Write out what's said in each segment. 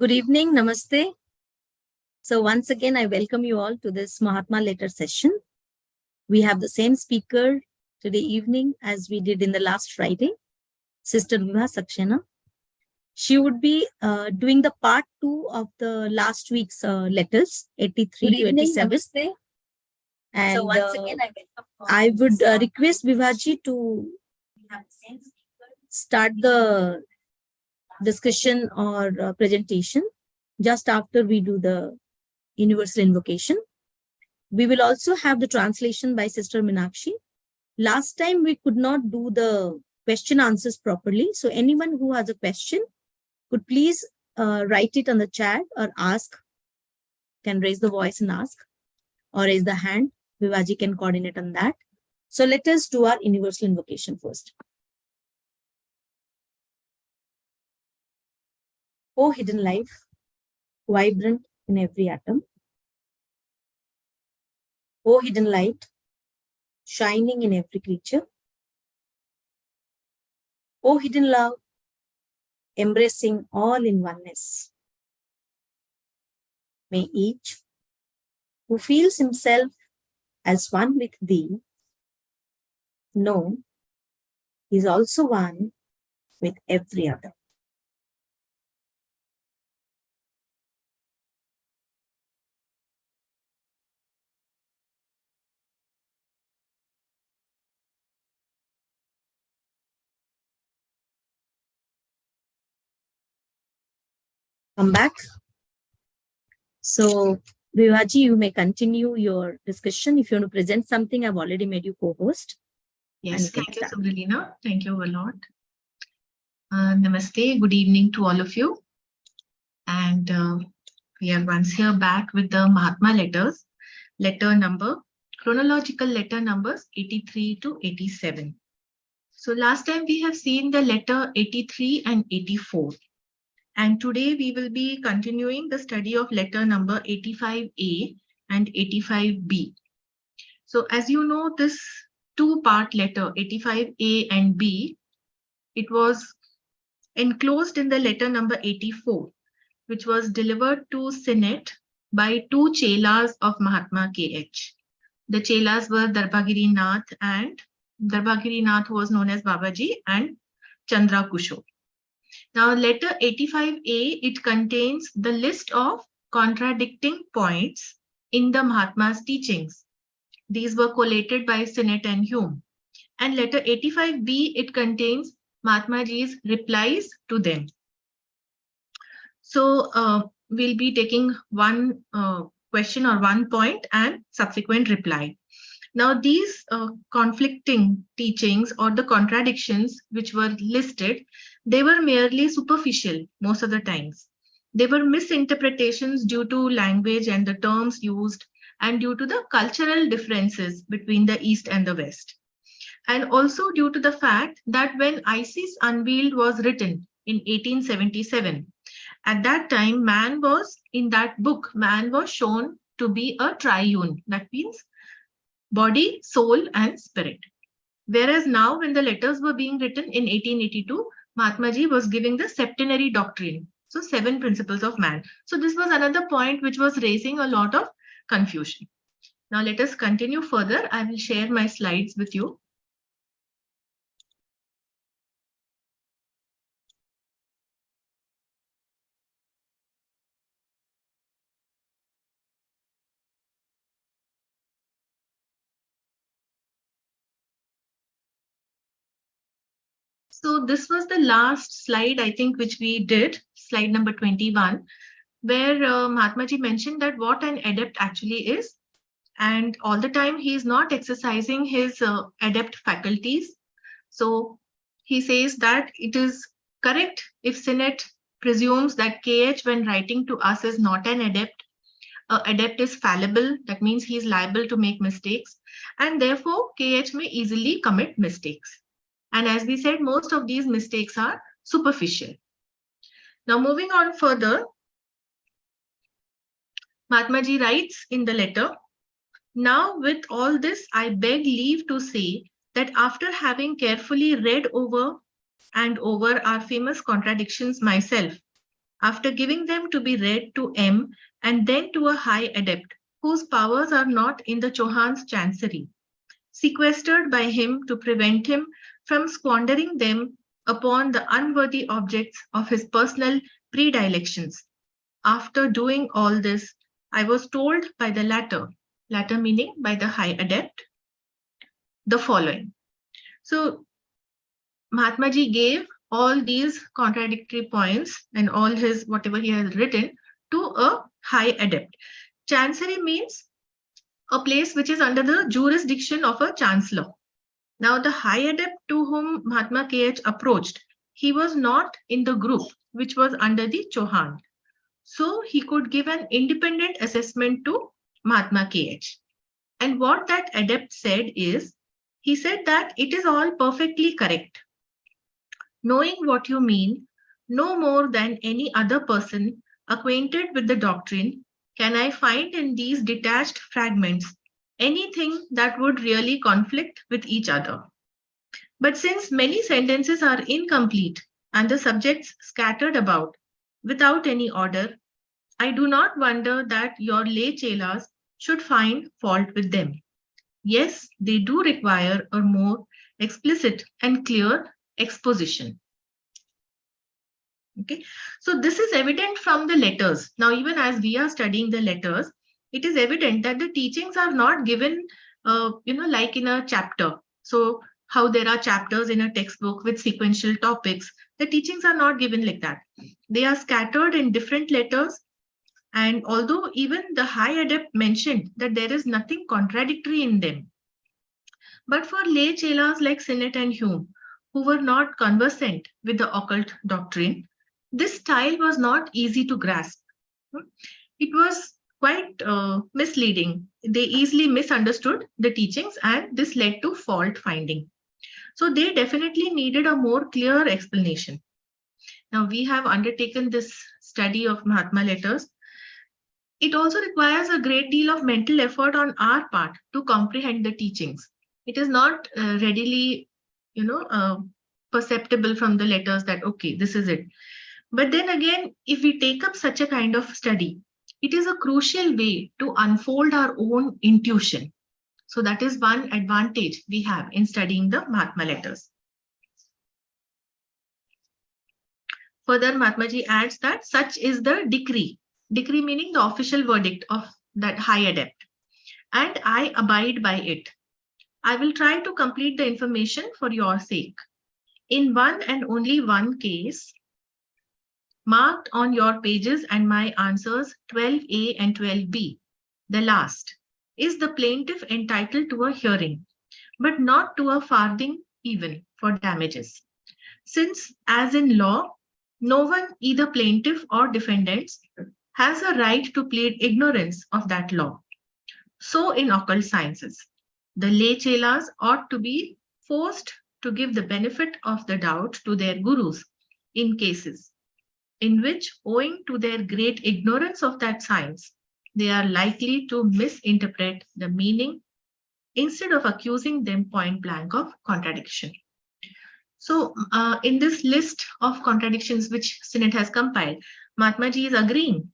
Good evening, namaste. So once again, I welcome you all to this Mahatma letter session. We have the same speaker today evening as we did in the last Friday, Sister Vibha Saxena. She would be doing the part 2 of the last week's letters, 83 to 87. And so once again, I would request Vibhaji to start the discussion or presentation just after we do the universal invocation. We will also have the translation by Sister Meenakshi. Last time we could not do the question answers properly. So anyone who has a question could please write it on the chat or ask, can raise the voice and ask, or raise the hand. Vivaji can coordinate on that. So let us do our universal invocation first. O hidden life, vibrant in every atom. O hidden light, shining in every creature. O hidden love, embracing all in oneness. May each who feels himself as one with thee know he is also one with every other. Come back. So, Vivaji, you may continue your discussion. If you want to present something, I've already made you co-host. Yes, thank you, Subhalina. Thank you a lot. Namaste, good evening to all of you. And we are once here back with the Mahatma letters, chronological letter numbers 83 to 87. So last time we have seen the letter 83 and 84. And today we will be continuing the study of letter number 85A and 85B. So as you know, this two-part letter 85A and B, it was enclosed in the letter number 84, which was delivered to Senate by two chelas of Mahatma KH. The chelas were Darbhagiri Nath, and Darbhagiri Nath was known as Babaji, and Chandra Kusho. Now, letter 85A, it contains the list of contradicting points in the Mahatma's teachings. These were collated by Sinnett and Hume. And letter 85B, it contains Mahatma Ji's replies to them. So, we'll be taking one question or one point and subsequent reply. Now, these conflicting teachings or the contradictions which were listed, they were merely superficial most of the times. They were misinterpretations due to language and the terms used, and due to the cultural differences between the East and the West. And also due to the fact that when ISIS Unveiled was written in 1877, at that time, man was shown to be a triune. That means body, soul, and spirit. Whereas now, when the letters were being written in 1882, Mahatma Ji was giving the septenary doctrine. So 7 principles of man. So this was another point which was raising a lot of confusion. Now let us continue further. I will share my slides with you. So this was the last slide, I think, which we did, slide number 21, where Mahatma Ji mentioned that what an adept actually is. And all the time he is not exercising his adept faculties. So he says that it is correct if Sinnett presumes that KH, when writing to us, is not an adept. Adept is fallible. That means he is liable to make mistakes. And therefore, KH may easily commit mistakes. And as we said, most of these mistakes are superficial. Now, moving on further, Mahatma Ji writes in the letter, now with all this, I beg leave to say that after having carefully read over and over our famous contradictions myself, after giving them to be read to M and then to a high adept, whose powers are not in the Chauhan's chancery, sequestered by him to prevent him from squandering them upon the unworthy objects of his personal predilections. After doing all this, I was told by the latter meaning by the high adept, the following. So Mahatma Ji gave all these contradictory points and all his whatever he has written to a high adept. Chancery means a place which is under the jurisdiction of a chancellor. Now, the high adept to whom Mahatma KH approached, he was not in the group which was under the Chauhan. So he could give an independent assessment to Mahatma KH. And what that adept said is, he said that it is all perfectly correct. Knowing what you mean, no more than any other person acquainted with the doctrine, can I find in these detached fragments anything that would really conflict with each other. But since many sentences are incomplete and the subjects scattered about without any order, I do not wonder that your lay chelas should find fault with them. Yes, they do require a more explicit and clear exposition. Okay, so this is evident from the letters. Now, even as we are studying the letters, it is evident that the teachings are not given, like in a chapter. So, how there are chapters in a textbook with sequential topics, the teachings are not given like that. They are scattered in different letters. And although even the high adept mentioned that there is nothing contradictory in them, but for lay chelas like Sinnett and Hume, who were not conversant with the occult doctrine, this style was not easy to grasp. It was quite misleading. They easily misunderstood the teachings, and this led to fault finding. So they definitely needed a more clear explanation. Now, we have undertaken this study of Mahatma letters. It also requires a great deal of mental effort on our part to comprehend the teachings. It is not readily, perceptible from the letters that, okay, this is it. But then again, if we take up such a kind of study, it is a crucial way to unfold our own intuition. So that is one advantage we have in studying the Mahatma letters. Further, Mahatma Ji adds that such is the decree meaning the official verdict of that high adept, and I abide by it. I will try to complete the information for your sake. In one and only one case, marked on your pages and my answers 12A and 12B, the last, is the plaintiff entitled to a hearing, but not to a farthing even for damages. Since, as in law, no one, either plaintiff or defendants, has a right to plead ignorance of that law. So in occult sciences, the lay chelas ought to be forced to give the benefit of the doubt to their gurus in cases in which, owing to their great ignorance of that science, they are likely to misinterpret the meaning instead of accusing them point blank of contradiction. So in this list of contradictions which Sinnett has compiled, Mahatma Ji is agreeing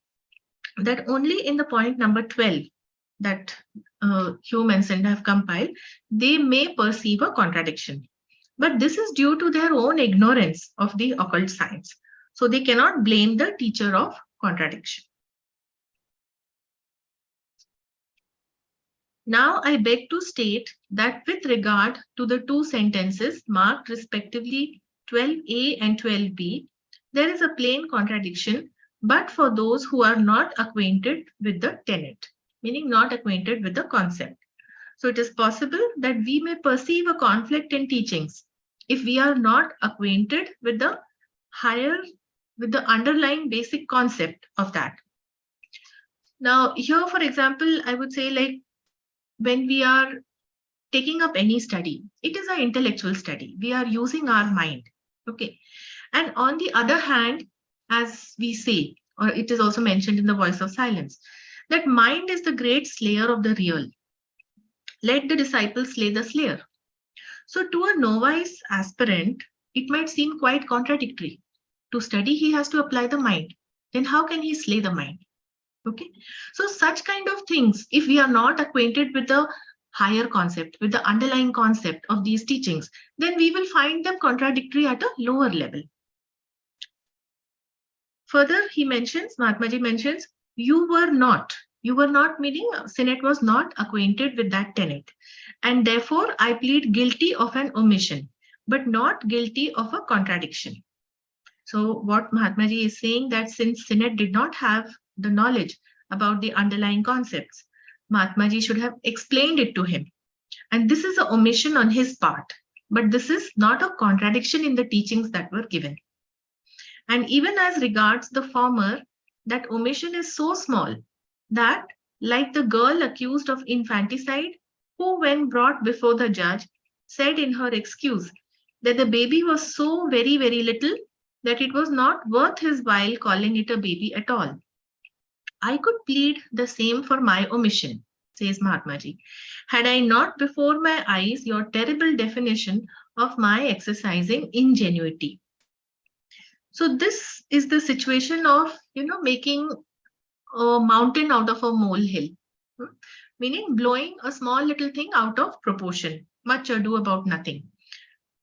that only in the point number 12 that Hume and Sinnett have compiled, they may perceive a contradiction. But this is due to their own ignorance of the occult science. So they cannot blame the teacher of contradiction. Now I beg to state that with regard to the two sentences marked respectively 12A and 12B, there is a plain contradiction, but for those who are not acquainted with the tenet, meaning not acquainted with the concept. So it is possible that we may perceive a conflict in teachings if we are not acquainted with the underlying basic concept of that. Now here, for example, I would say, like, when we are taking up any study, it is an intellectual study. We are using our mind. Okay. And on the other hand, as we say, or it is also mentioned in the Voice of Silence, that mind is the great slayer of the real. Let the disciple slay the slayer. So to a novice aspirant, it might seem quite contradictory. To study, he has to apply the mind. then how can he slay the mind? Okay, so such kind of things, if we are not acquainted with the higher concept, with the underlying concept of these teachings, then we will find them contradictory at a lower level. Further, he mentions, Mahatmaji mentions, you were not meaning Sinet was not acquainted with that tenet. And therefore, I plead guilty of an omission, but not guilty of a contradiction. So what Mahatmaji is saying, that since Sinet did not have the knowledge about the underlying concepts, Mahatmaji should have explained it to him. And this is an omission on his part, but this is not a contradiction in the teachings that were given. And even as regards the former, that omission is so small that, like the girl accused of infanticide, who, when brought before the judge, said in her excuse that the baby was so very, very little that it was not worth his while calling it a baby at all. I could plead the same for my omission, says Mahatmaji, had I not before my eyes your terrible definition of my exercising ingenuity. So this is the situation of, making a mountain out of a molehill, meaning blowing a small little thing out of proportion, much ado about nothing.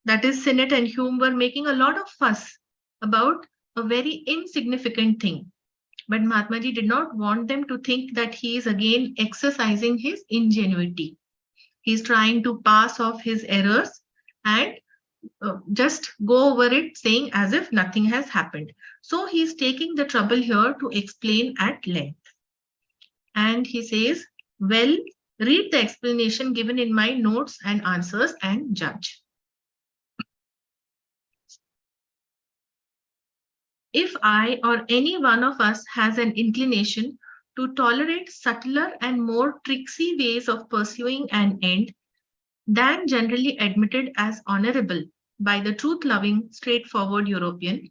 That is, Sinet and Hume were making a lot of fuss about a very insignificant thing. But Mahatmaji did not want them to think that he is again exercising his ingenuity. He is trying to pass off his errors and just go over it, saying as if nothing has happened. So he is taking the trouble here to explain at length. And he says, well, read the explanation given in my notes and answers and judge. If I or any one of us has an inclination to tolerate subtler and more tricksy ways of pursuing an end than generally admitted as honorable by the truth-loving, straightforward European,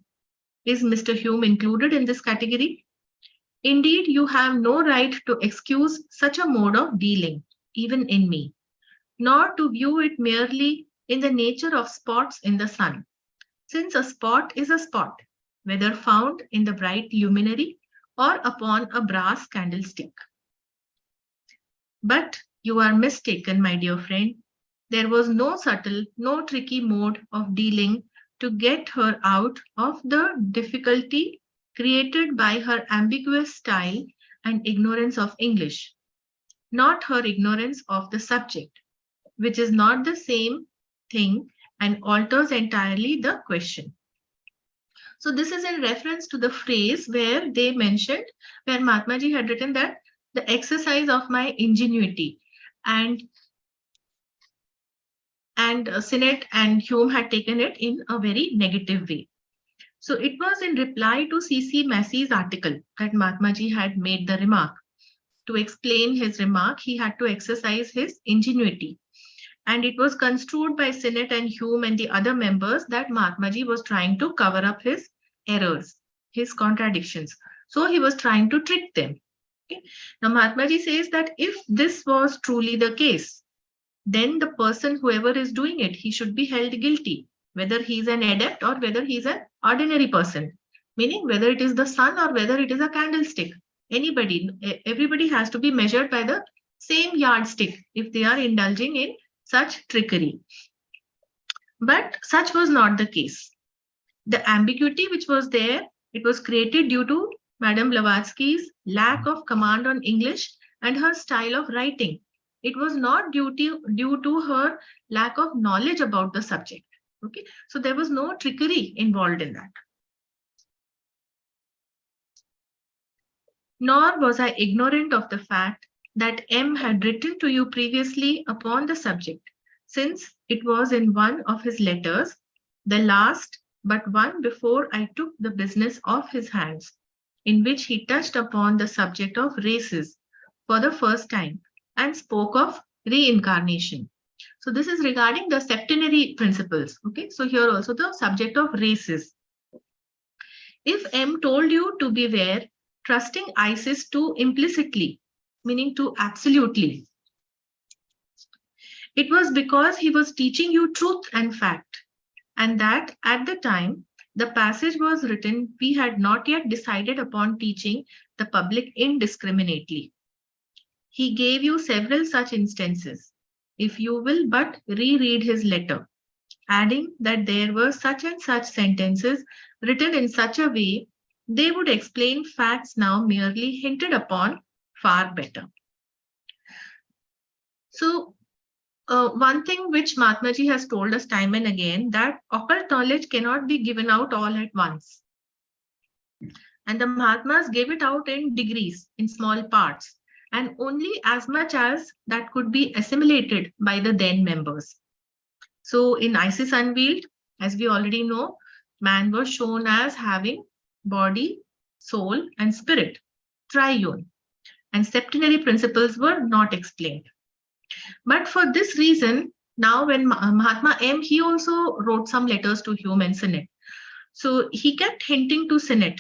is Mr. Hume included in this category? Indeed, you have no right to excuse such a mode of dealing, even in me, nor to view it merely in the nature of spots in the sun, since a spot is a spot, whether found in the bright luminary or upon a brass candlestick. But you are mistaken, my dear friend. There was no subtle, no tricky mode of dealing to get her out of the difficulty created by her ambiguous style and ignorance of English, not her ignorance of the subject, which is not the same thing and alters entirely the question. So this is in reference to the phrase where they mentioned, where Mahatmaji had written that the exercise of my ingenuity, and Sinet and Hume had taken it in a very negative way. So it was in reply to C.C. Massey's article that Mahatmaji had made the remark. To explain his remark, he had to exercise his ingenuity. And it was construed by Sinet and Hume and the other members that Mahatmaji was trying to cover up his errors, his contradictions. So he was trying to trick them. Okay? Now Mahatmaji says that if this was truly the case, then the person, whoever is doing it, he should be held guilty, whether he's an adept or whether he's an ordinary person, meaning whether it is the sun or whether it is a candlestick. Everybody has to be measured by the same yardstick if they are indulging in such trickery. But such was not the case. The ambiguity which was there, it was created due to Madame Blavatsky's lack of command on English and her style of writing. It was not due to her lack of knowledge about the subject. Okay, so there was no trickery involved in that. Nor was I ignorant of the fact that M had written to you previously upon the subject, since it was in one of his letters, the last but one before I took the business off his hands, in which he touched upon the subject of races for the first time and spoke of reincarnation. So this is regarding the septenary principles. Okay, so here also the subject of races. If M told you to beware trusting Isis too implicitly, meaning too absolutely, it was because he was teaching you truth and fact, and that at the time The passage was written, we had not yet decided upon teaching the public indiscriminately. He gave you several such instances. If you will but reread his letter, adding that there were such and such sentences written in such a way, they would explain facts now merely hinted upon far better. So, one thing which Mahatmaji has told us time and again, that occult knowledge cannot be given out all at once. And the Mahatmas gave it out in degrees, in small parts, and only as much as that could be assimilated by the then members. So in ISIS Unveiled, as we already know, man was shown as having body, soul, and spirit, triune, and septenary principles were not explained. But for this reason, now when Mahatma M, he also wrote some letters to Hume and Sinnett. So he kept hinting to Sinnett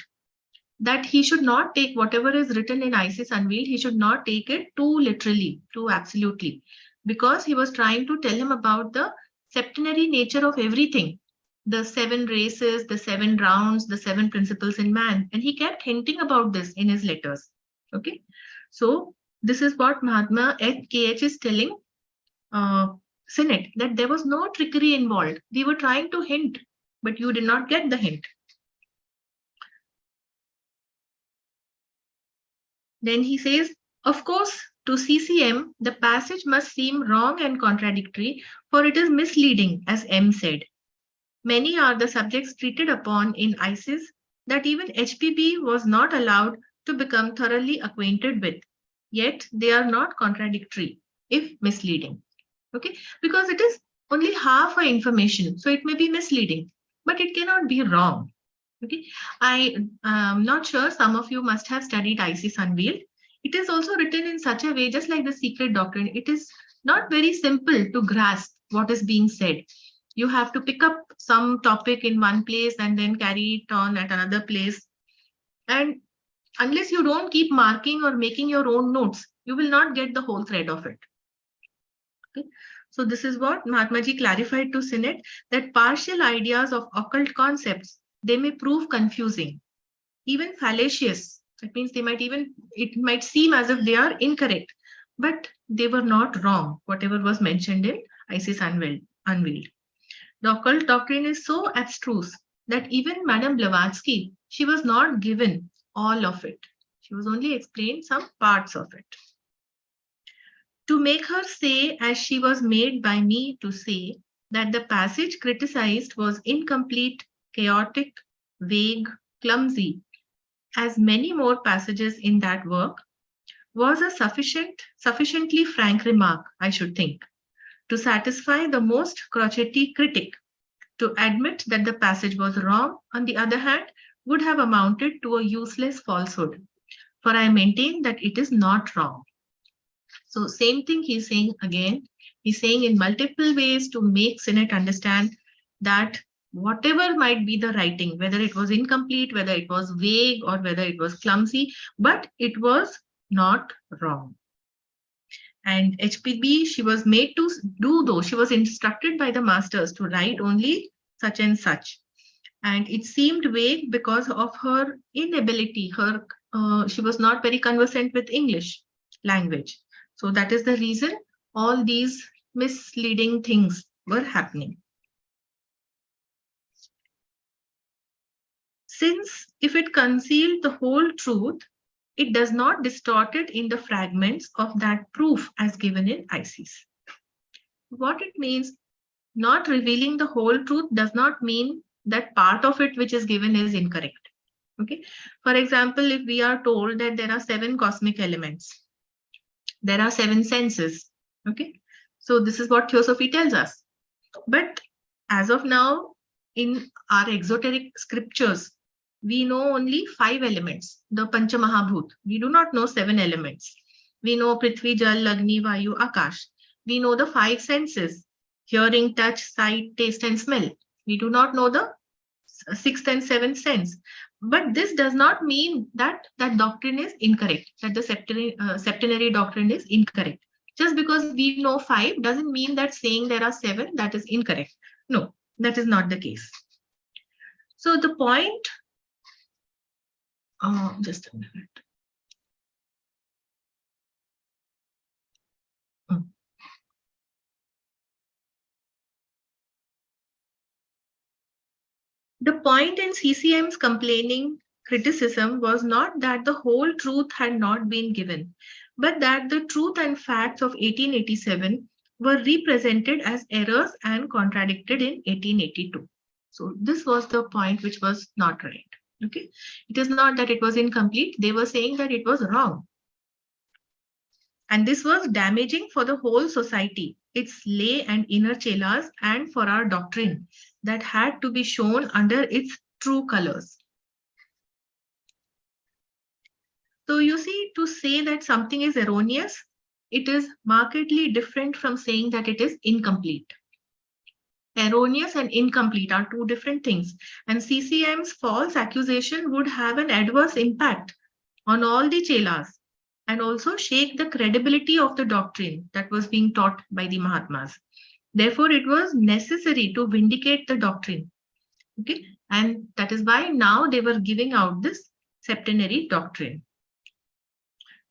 that he should not take whatever is written in ISIS Unveiled, he should not take it too literally, too absolutely, because he was trying to tell him about the septenary nature of everything, the 7 races, the 7 rounds, the 7 principles in man. And he kept hinting about this in his letters. Okay. So this is what Mahatma KH is telling Sinnett, that there was no trickery involved. We were trying to hint, but you did not get the hint. Then he says, of course, to CCM, the passage must seem wrong and contradictory, for it is misleading, as M said. Many are the subjects treated upon in ISIS that even HPB was not allowed to become thoroughly acquainted with. Yet they are not contradictory, if misleading. Okay, because it is only half a information, so it may be misleading, but it cannot be wrong. Okay, I am not sure some of you must have studied ISIS Unveiled. It is also written in such a way, just like the secret doctrine, it is not very simple to grasp what is being said. You have to pick up some topic in one place and then carry it on at another place. And unless you don't keep marking or making your own notes, you will not get the whole thread of it. Okay. So this is what Mahatmaji clarified to Sinnett, that partial ideas of occult concepts, they may prove confusing, even fallacious. That means it might seem as if they are incorrect, but they were not wrong, whatever was mentioned in ISIS Unveiled. The occult doctrine is so abstruse that even Madame Blavatsky, she was not given all of it. She was only explained some parts of it. To make her say, as she was made by me to say, that the passage criticized was incomplete, chaotic, vague, clumsy, as many more passages in that work, was a sufficiently frank remark, I should think, to satisfy the most crotchety critic. To admit that the passage was wrong, on the other hand, would have amounted to a useless falsehood, for I maintain that it is not wrong. So same thing he's saying again. He's saying in multiple ways to make Sinnett understand that whatever might be the writing, whether it was incomplete, whether it was vague, or whether it was clumsy, but it was not wrong. And HPB, she was made to do those. She was instructed by the masters to write only such and such. And it seemed vague because of her inability. She was not very conversant with English language. So that is the reason all these misleading things were happening. Since if it concealed the whole truth, it does not distort it in the fragments of that proof as given in ISIS. What it means, not revealing the whole truth does not mean that part of it which is given is incorrect. Okay. For example, if we are told that there are 7 cosmic elements, there are 7 senses. Okay. So this is what Theosophy tells us. But as of now, in our exoteric scriptures, we know only 5 elements, the Pancha Mahabhut. We do not know 7 elements. We know Prithvi, Jal, Agni, Vayu, Akash. We know the 5 senses, hearing, touch, sight, taste, and smell. We do not know the 6th and 7th sense. But this does not mean that that doctrine is incorrect, that the septenary doctrine is incorrect. Just because we know 5 doesn't mean that saying there are 7, that is incorrect. No, that is not the case. So the point, just a minute. The point in CCM's complaining criticism was not that the whole truth had not been given, but that the truth and facts of 1887 were represented as errors and contradicted in 1882. So this was the point which was not right. Okay, it is not that it was incomplete. They were saying that it was wrong. And this was damaging for the whole society, its lay and inner chelas, and for our doctrine that had to be shown under its true colors. So you see, to say that something is erroneous, it is markedly different from saying that it is incomplete. Erroneous and incomplete are two different things. And CCM's false accusation would have an adverse impact on all the chelas and also shake the credibility of the doctrine that was being taught by the Mahatmas. Therefore, it was necessary to vindicate the doctrine. Okay, and that is why now they were giving out this septenary doctrine.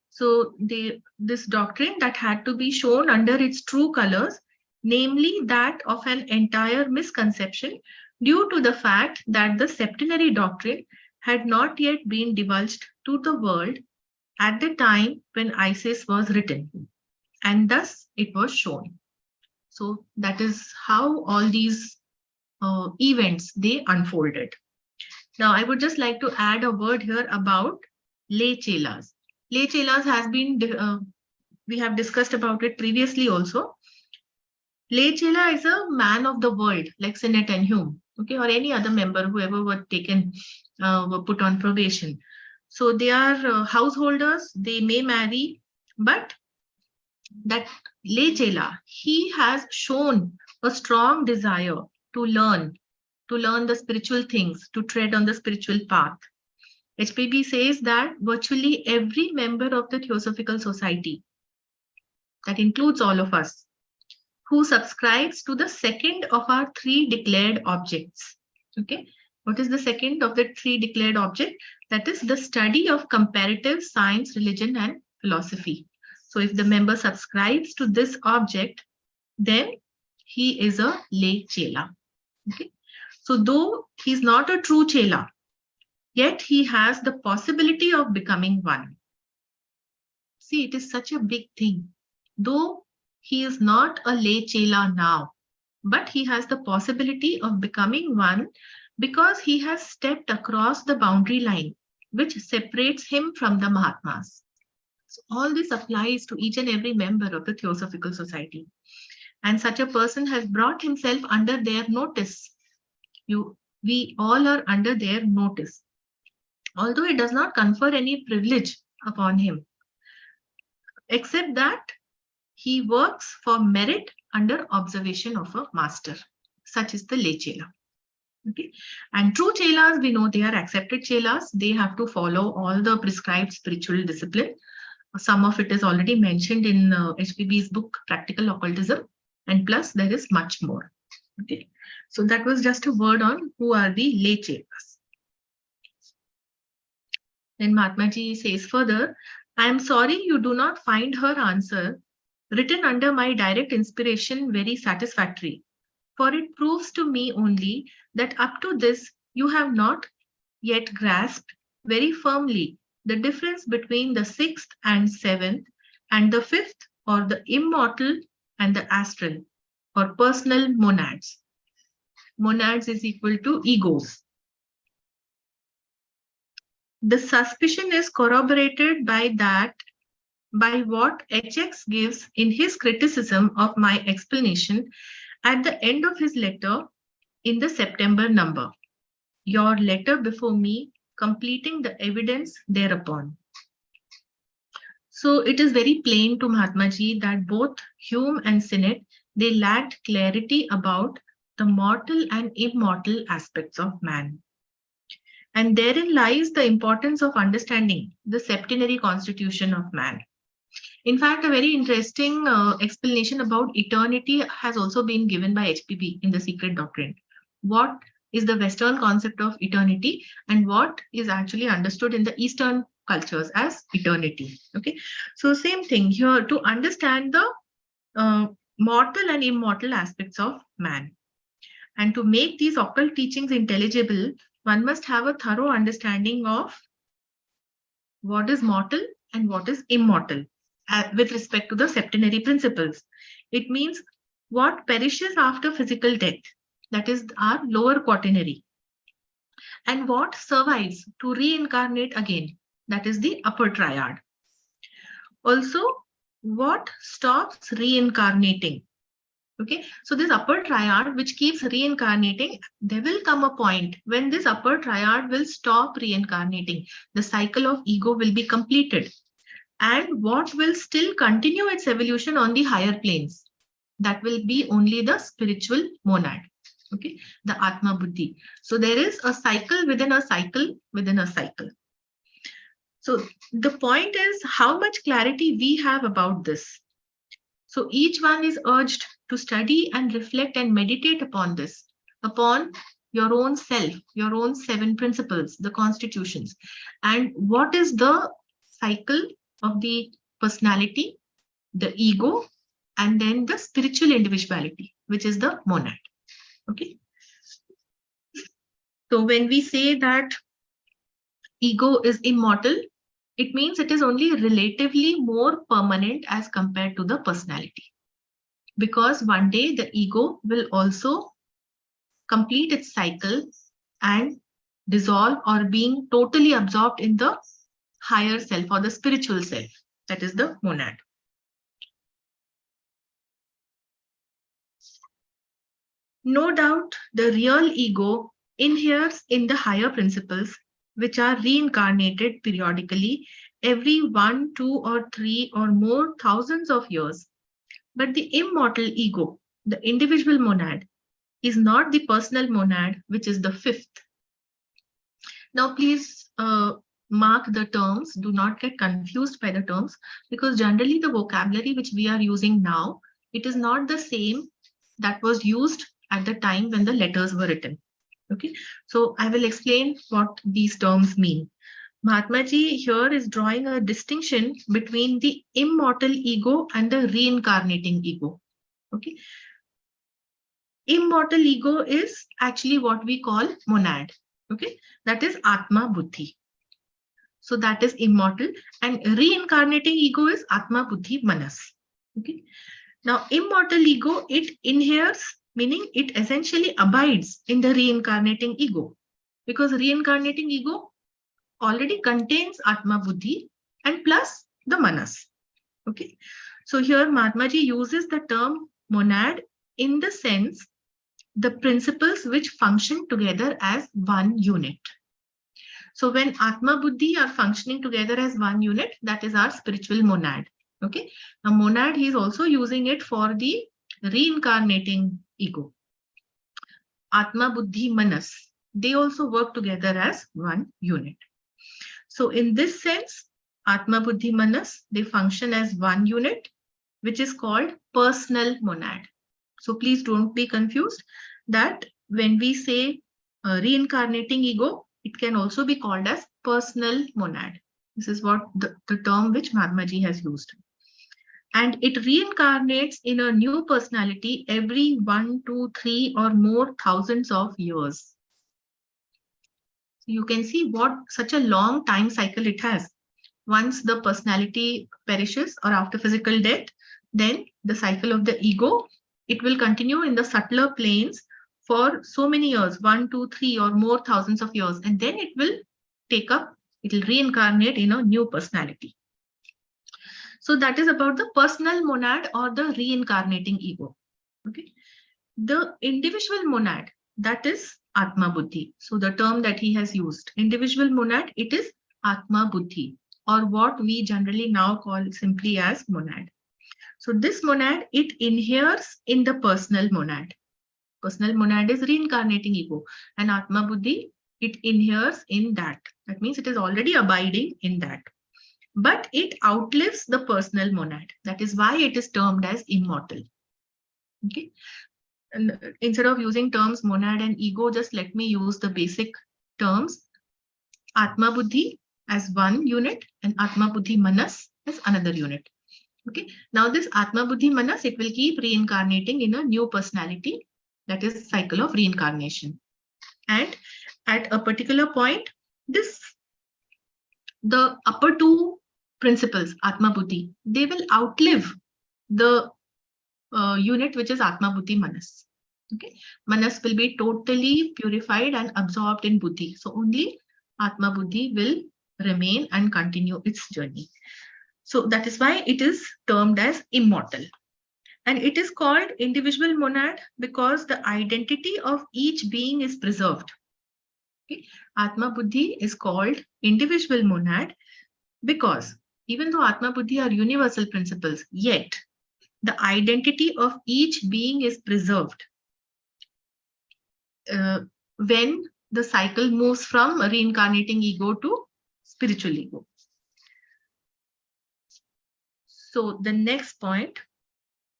So this doctrine that had to be shown under its true colors, namely that of an entire misconception due to the fact that the septenary doctrine had not yet been divulged to the world at the time when ISIS was written, and thus it was shown. So that is how all these events they unfolded. Now I would just like to add a word here about lay chelas. Lay chelas has been we have discussed about it previously also. Lay chela is a man of the world, like Sinnett and Hume, okay, or any other member, whoever were taken, were put on probation. So they are householders, they may marry, but that lay chela, he has shown a strong desire to learn the spiritual things, to tread on the spiritual path. HPB says that virtually every member of the Theosophical Society, that includes all of us, who subscribes to the second of our three declared objects. Okay, what is the second of the three declared object? That is the study of comparative science, religion, and philosophy. So if the member subscribes to this object, then he is a lay chela. Okay, so though he's not a true chela, yet he has the possibility of becoming one. See, it is such a big thing. Though he is not a lay chela now, but he has the possibility of becoming one because he has stepped across the boundary line which separates him from the Mahatmas. So all this applies to each and every member of the Theosophical Society. And such a person has brought himself under their notice. We all are under their notice. Although it does not confer any privilege upon him, except that he works for merit under observation of a master. Such is the lay chela. Okay, and true chelas, we know they are accepted chelas. They have to follow all the prescribed spiritual discipline. Some of it is already mentioned in HPB's book, Practical Occultism, and plus there is much more. Okay, so that was just a word on who are the lay chelas. Then Mahatma Ji says further, I am sorry you do not find her answer written under my direct inspiration very satisfactory, for it proves to me only that up to this you have not yet grasped very firmly the difference between the sixth and seventh and the fifth, or the immortal and the astral, or personal monads. Monads is equal to egos. The suspicion is corroborated by what HX gives in his criticism of my explanation at the end of his letter in the September number. Your letter before me, completing the evidence thereupon. So it is very plain to Mahatma Ji that both Hume and Sinnett, they lacked clarity about the mortal and immortal aspects of man. And therein lies the importance of understanding the septenary constitution of man. In fact, a very interesting explanation about eternity has also been given by HPB in the Secret Doctrine. What is the Western concept of eternity and what is actually understood in the Eastern cultures as eternity. Okay, so same thing here to understand the mortal and immortal aspects of man. And to make these occult teachings intelligible, one must have a thorough understanding of what is mortal and what is immortal with respect to the septenary principles. It means what perishes after physical death, that is our lower quaternary, and what survives to reincarnate again, that is the upper triad. Also, what stops reincarnating. Okay, so this upper triad which keeps reincarnating, there will come a point when this upper triad will stop reincarnating. The cycle of ego will be completed. And what will still continue its evolution on the higher planes? That will be only the spiritual monad. Okay, the Atma Buddhi. So there is a cycle within a cycle within a cycle. So the point is how much clarity we have about this. So each one is urged to study and reflect and meditate upon this, upon your own self, your own 7 principles, the constitutions, and what is the cycle of the personality, the ego, and then the spiritual individuality, which is the monad. Okay. So when we say that ego is immortal, it means it is only relatively more permanent as compared to the personality. Because one day the ego will also complete its cycle and dissolve or being totally absorbed in the higher self or the spiritual self, that is the monad. No doubt the real ego inheres in the higher principles, which are reincarnated periodically every 1, 2, or 3 or more thousands of years. But the immortal ego, the individual monad, is not the personal monad, which is the 5th. Now, please mark the terms. Do not get confused by the terms, because generally the vocabulary which we are using now, it is not the same that was used at the time when the letters were written. Okay, so I will explain what these terms mean. Mahatma ji here is drawing a distinction between the immortal ego and the reincarnating ego. Okay, immortal ego is actually what we call monad. Okay, that is Atma Buddhi. So that is immortal, and reincarnating ego is Atma Buddhi Manas. Okay, now immortal ego, it inheres, meaning it essentially abides in the reincarnating ego, because reincarnating ego already contains Atma Buddhi and plus the Manas. Okay, so here Mahatma ji uses the term monad in the sense the principles which function together as one unit. So when Atma Buddhi are functioning together as one unit, that is our spiritual monad. Okay, now monad, he is also using it for the reincarnating ego. Atma Buddhi Manas, they also work together as one unit. So in this sense, Atma Buddhi Manas, they function as one unit, which is called personal monad. So please don't be confused that when we say reincarnating ego, it can also be called as personal monad. This is what the term which Mahatma ji has used. And it reincarnates in a new personality every 1, 2, 3 or more thousands of years. You can see what such a long time cycle it has. Once the personality perishes or after physical death, then the cycle of the ego, it will continue in the subtler planes for so many years, 1, 2, 3 or more thousands of years, and then it will take up, it will reincarnate in a new personality. So that is about the personal monad or the reincarnating ego. Okay, the individual monad, that is Atma Buddhi. So the term that he has used, individual monad, it is Atma Buddhi, or what we generally now call simply as monad. So this monad, it inheres in the personal monad. Personal monad is reincarnating ego, and Atma Buddhi, it inheres in that. That means it is already abiding in that. But it outlives the personal monad. That is why it is termed as immortal. Okay. and instead of using terms monad and ego, just let me use the basic terms. Atma Buddhi as one unit and Atma Buddhi Manas as another unit. Okay. Now this Atma Buddhi Manas, it will keep reincarnating in a new personality. That is cycle of reincarnation. And at a particular point, the upper two principles, Atma Buddhi, they will outlive the unit which is Atma Buddhi Manas. Okay. Manas will be totally purified and absorbed in Buddhi. So only Atma Buddhi will remain and continue its journey. So that is why it is termed as immortal. And it is called individual monad because the identity of each being is preserved. Okay. Atma Buddhi is called individual monad because even though Atma Buddhi are universal principles, yet the identity of each being is preserved when the cycle moves from reincarnating ego to spiritual ego. So the next point,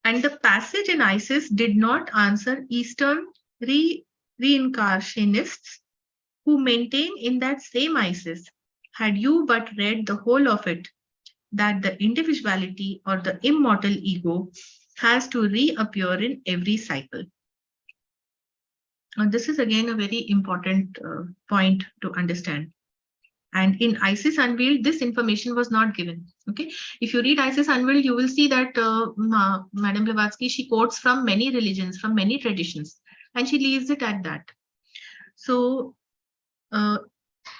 and the passage in Isis did not answer Eastern reincarnationists who maintain in that same Isis, had you but read the whole of it, that the individuality or the immortal ego has to reappear in every cycle. And this is again a very important point to understand. And in Isis Unveiled, this information was not given. Okay, if you read Isis Unveiled, you will see that Madame Blavatsky, she quotes from many religions, from many traditions, and she leaves it at that. So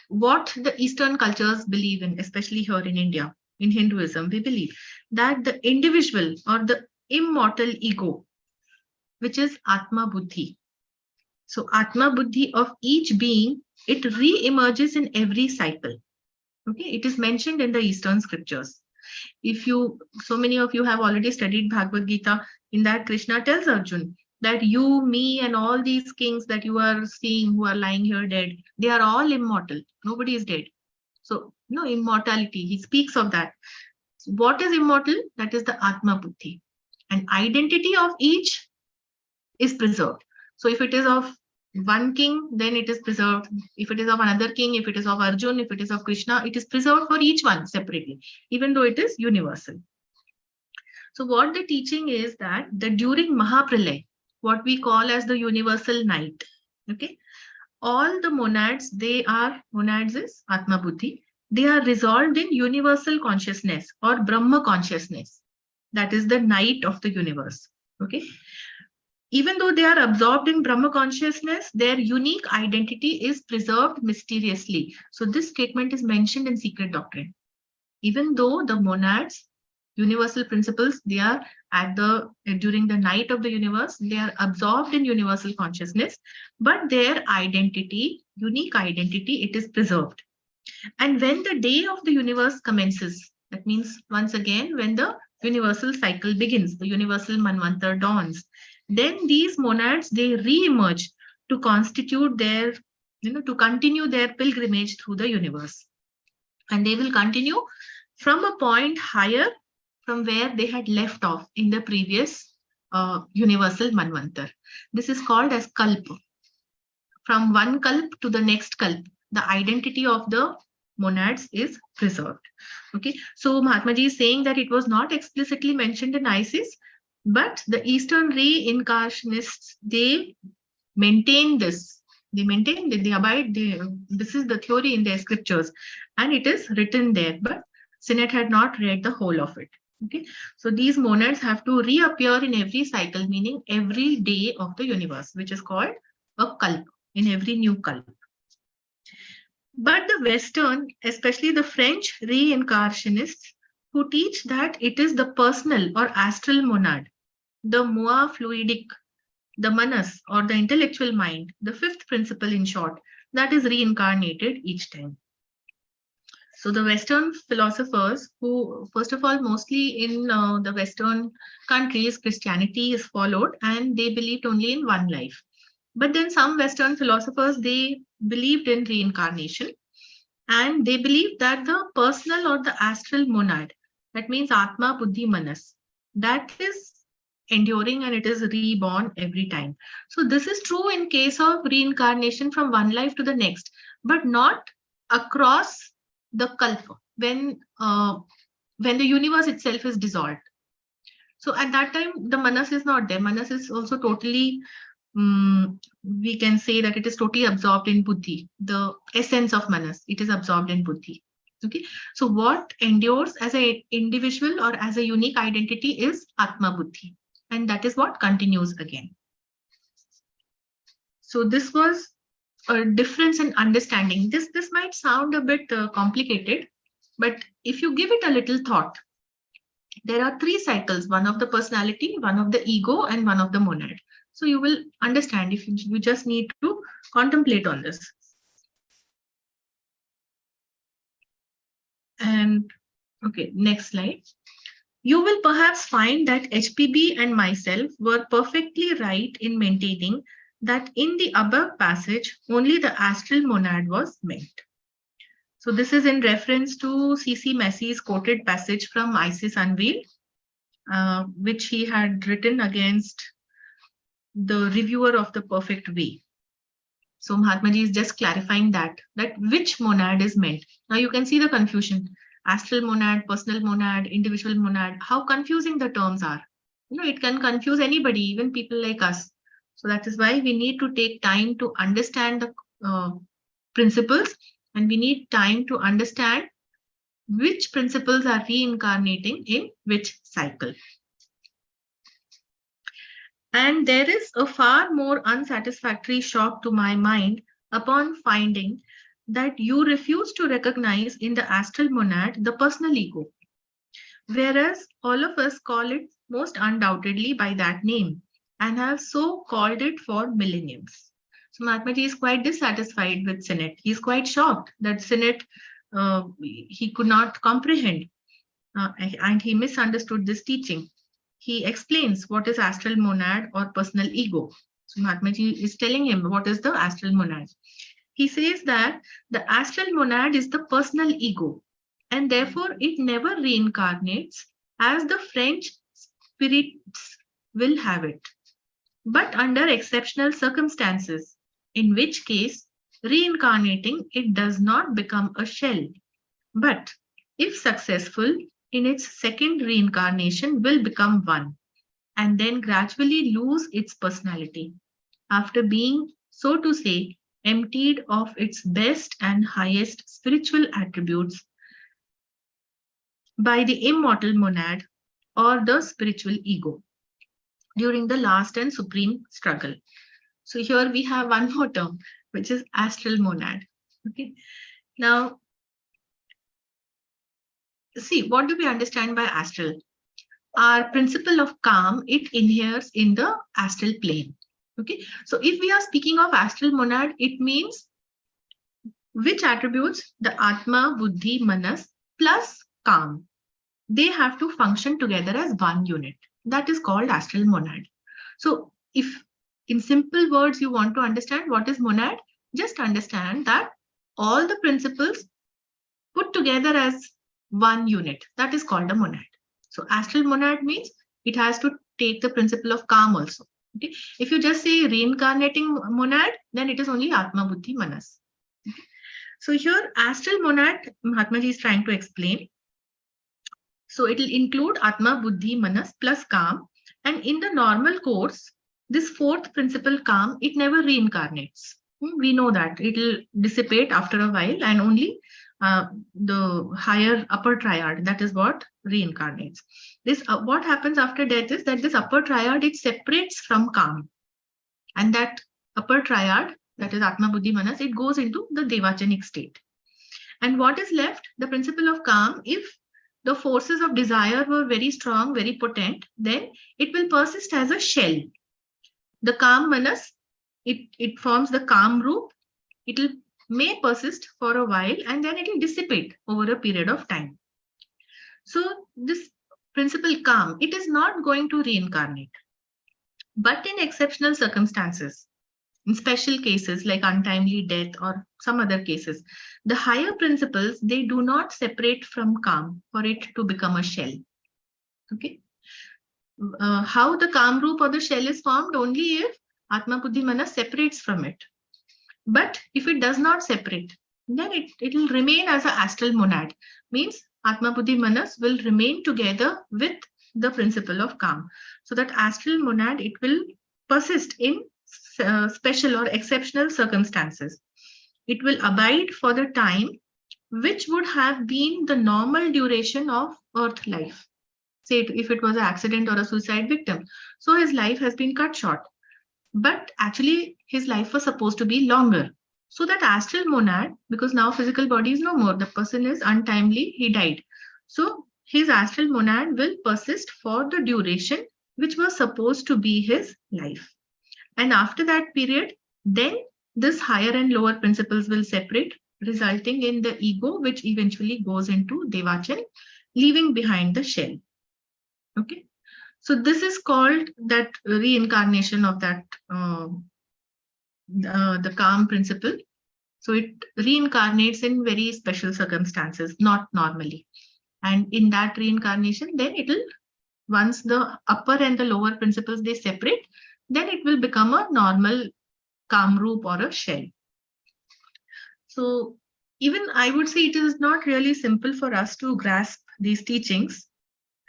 what the Eastern cultures believe in, especially here in India, in Hinduism, we believe that the individual or the immortal ego, which is Atma Buddhi. So Atma Buddhi of each being, it re-emerges in every cycle. Okay, it is mentioned in the Eastern scriptures. If you, so many of you have already studied Bhagavad Gita, in that Krishna tells Arjun that you, me, and all these kings that you are seeing who are lying here dead, they are all immortal. Nobody is dead. So, no, immortality, he speaks of that. What is immortal? That is the Atma Buddhi. And identity of each is preserved. So if it is of one king, then it is preserved. If it is of another king, if it is of Arjun, if it is of Krishna, it is preserved for each one separately, even though it is universal. So what the teaching is that during Mahapralaya, what we call as the universal night, okay, all the monads, monads is Atma Buddhi, they are resolved in universal consciousness or Brahma consciousness. That is the night of the universe. Okay. Even though they are absorbed in Brahma consciousness, their unique identity is preserved mysteriously. So this statement is mentioned in Secret Doctrine. Even though the monads, universal principles, they are during the night of the universe, they are absorbed in universal consciousness, but their identity, unique identity, it is preserved. And when the day of the universe commences, that means once again, when the universal cycle begins, the universal Manvantar dawns, then these monads, they re-emerge to constitute their, to continue their pilgrimage through the universe. And they will continue from a point higher from where they had left off in the previous universal Manvantar. This is called as Kalpa. From one Kalp to the next Kalp, the identity of the monads is preserved. Okay, so Mahatma Ji is saying that it was not explicitly mentioned in Isis, but the Eastern reincarnationists, they maintain this. They maintain, they abide, this is the theory in their scriptures, and it is written there, but Sinnett had not read the whole of it. Okay, so these monads have to reappear in every cycle, meaning every day of the universe, which is called a kalp, in every new kalp. But the Western, especially the French reincarnationists, who teach that it is the personal or astral monad, the moi fluidic, the manas or the intellectual mind, the fifth principle in short, that is reincarnated each time. So the Western philosophers who, first of all, mostly in the Western countries, Christianity is followed and they believed only in one life. But then some Western philosophers, they believed in reincarnation and they believed that the personal or the astral monad, that means Atma, Buddhi, Manas, that is enduring and it is reborn every time. So this is true in case of reincarnation from one life to the next, but not across the kalpa, when the universe itself is dissolved. So at that time, the manas is not there. Manas is also totally, we can say that it is totally absorbed in buddhi. The essence of manas, it is absorbed in buddhi. Okay. So what endures as an individual or as a unique identity is Atma Buddhi. And that is what continues again. So this was a difference in understanding. This might sound a bit complicated, but if you give it a little thought, there are three cycles, one of the personality, one of the ego, and one of the monad. So you will understand if you just need to contemplate on this. And okay, next slide. You will perhaps find that HPB and myself were perfectly right in maintaining that in the above passage, only the astral monad was meant. So this is in reference to C.C. Massey's quoted passage from Isis Unveiled, which he had written against the reviewer of the perfect way. So Mahatma Ji is just clarifying that which monad is meant. Now you can see the confusion. Astral monad, personal monad, individual monad, how confusing the terms are. You know, it can confuse anybody, even people like us. So that is why we need to take time to understand the principles, and we need time to understand which principles are reincarnating in which cycle. And there is a far more unsatisfactory shock to my mind upon finding that you refuse to recognize in the astral monad the personal ego, whereas all of us call it most undoubtedly by that name and have so called it for millenniums. So Mahatma Ji is quite dissatisfied with Sinnett. He is quite shocked that Sinnett, he could not comprehend and he misunderstood this teaching. He explains what is astral monad or personal ego. So Mahatma Ji is telling him what is the astral monad. He says that the astral monad is the personal ego, and therefore it never reincarnates as the French spirits will have it, but under exceptional circumstances, in which case reincarnating it does not become a shell, but if successful in its second reincarnation will become one and then gradually lose its personality after being, so to say, emptied of its best and highest spiritual attributes by the immortal monad or the spiritual ego during the last and supreme struggle. So here we have one more term, which is astral monad. Okay. Now, see, what do we understand by astral? Our principle of calm, it inheres in the astral plane. Okay. So if we are speaking of astral monad, it means which attributes the Atma, Buddhi, Manas plus calm. They have to function together as one unit. That is called astral monad. So if in simple words you want to understand what is monad, just understand that all the principles put together as one unit. That is called a monad. So astral monad means it has to take the principle of calm also. Okay. If you just say reincarnating monad, then it is only Atma, Buddhi, Manas. Okay. So here astral monad, Mahatma Ji is trying to explain. So it will include Atma, Buddhi, Manas plus calm. And in the normal course, this fourth principle, calm, it never reincarnates. We know that it will dissipate after a while, and only the higher upper triad, that is what reincarnates. This what happens after death is that this upper triad, it separates from calm, and that upper triad, that is Atma, Buddhi, Manas, it goes into the Devachanic state. And what is left? The principle of calm. If the forces of desire were very strong, very potent, then it will persist as a shell. The calm Manas, it forms the calm root. It will may persist for a while and then it will dissipate over a period of time. So this principle calm, it is not going to reincarnate. But in exceptional circumstances, in special cases like untimely death or some other cases, the higher principles, they do not separate from calm for it to become a shell. Okay. how the Kamrup or the shell is formed? Only if Atma Buddhi Manas separates from it. But if it does not separate, then it will remain as an astral monad. Means Atma Buddhi Manas will remain together with the principle of Kam. So that astral monad, it will persist in special or exceptional circumstances. It will abide for the time which would have been the normal duration of earth life. Say if it was an accident or a suicide victim. So his life has been cut short. But actually, his life was supposed to be longer. So that astral monad, because now physical body is no more, the person is untimely, he died. So his astral monad will persist for the duration which was supposed to be his life. And after that period, then this higher and lower principles will separate, resulting in the ego, which eventually goes into Devachan, leaving behind the shell. Okay. So this is called that reincarnation of that the Kam principle. So it reincarnates in very special circumstances, not normally. And in that reincarnation, then it will, once the upper and the lower principles they separate, then it will become a normal Kamrup or a shell. So even I would say it is not really simple for us to grasp these teachings,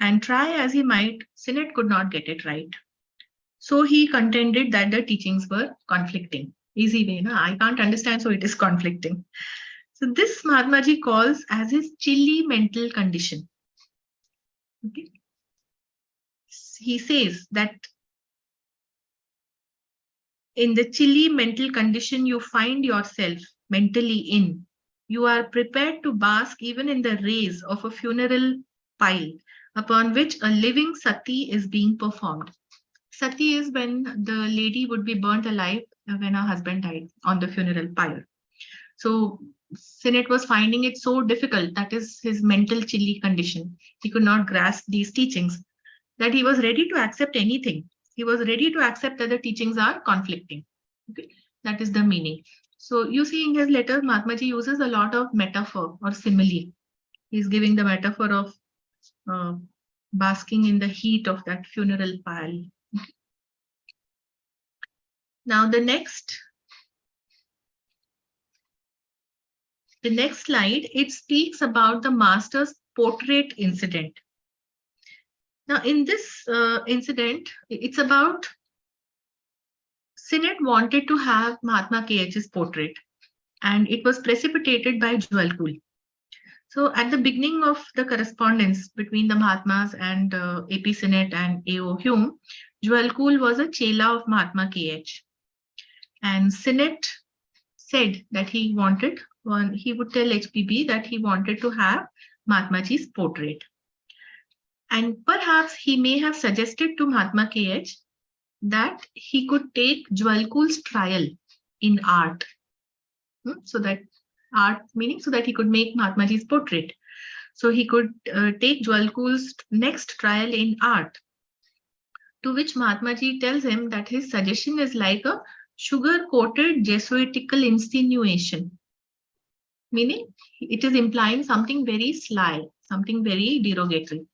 and try as he might, Sinnett could not get it right. So he contended that the teachings were conflicting. Easy way, no? I can't understand, so it is conflicting. So this Mahatmaji calls as his chilly mental condition. Okay. He says that in the chilly mental condition you find yourself mentally in, you are prepared to bask even in the rays of a funeral pile upon which a living sati is being performed. Sati is when the lady would be burnt alive when her husband died on the funeral pyre. So Sinnett was finding it so difficult, that is his mental chilly condition. He could not grasp these teachings, that he was ready to accept anything. He was ready to accept that the teachings are conflicting. Okay? That is the meaning. So you see in his letters, Mahatmaji uses a lot of metaphor or simile. He's giving the metaphor of basking in the heat of that funeral pile. Now the next slide, it speaks about the master's portrait incident. Now in this incident, it's about Sinnett wanted to have Mahatma KH's portrait, and it was precipitated by Jwalkul. So at the beginning of the correspondence between the Mahatmas and AP Sinnett and AO Hume, Jwalkul was a chela of Mahatma KH. And Sinnett said that he would tell HPB that he wanted to have Mahatmaji's portrait. And perhaps he may have suggested to Mahatma KH that he could take Jwalkul's trial in art. So that art meaning so that he could make Mahatmaji's portrait. So he could take Jwalkul's next trial in art. To which Mahatmaji tells him that his suggestion is like a sugar-coated Jesuitical insinuation. Meaning it is implying something very sly, something very derogatory.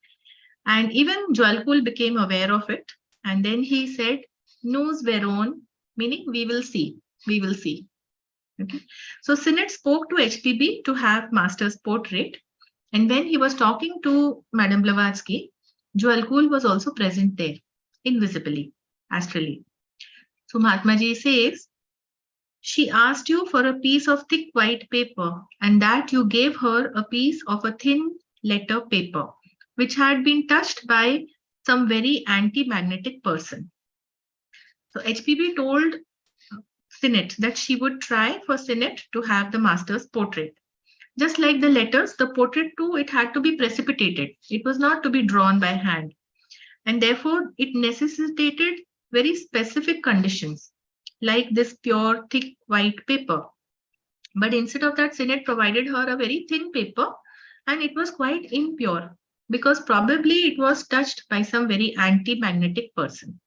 And even Jwalkul became aware of it. And then he said, nous verrons, meaning we will see, we will see. Okay. So Sinnett spoke to HPB to have master's portrait. And when he was talking to Madame Blavatsky, Jwalkul was also present there, invisibly, astrally. So Mahatmaji says, she asked you for a piece of thick white paper, and that you gave her a piece of a thin letter paper, which had been touched by some very anti-magnetic person. So HPB told Sinnett that she would try for Sinnett to have the master's portrait. Just like the letters, the portrait too, it had to be precipitated. It was not to be drawn by hand. And therefore, it necessitated very specific conditions, like this pure, thick, white paper. But instead of that, Sinnett provided her a very thin paper, and it was quite impure, because probably it was touched by some very anti-magnetic person.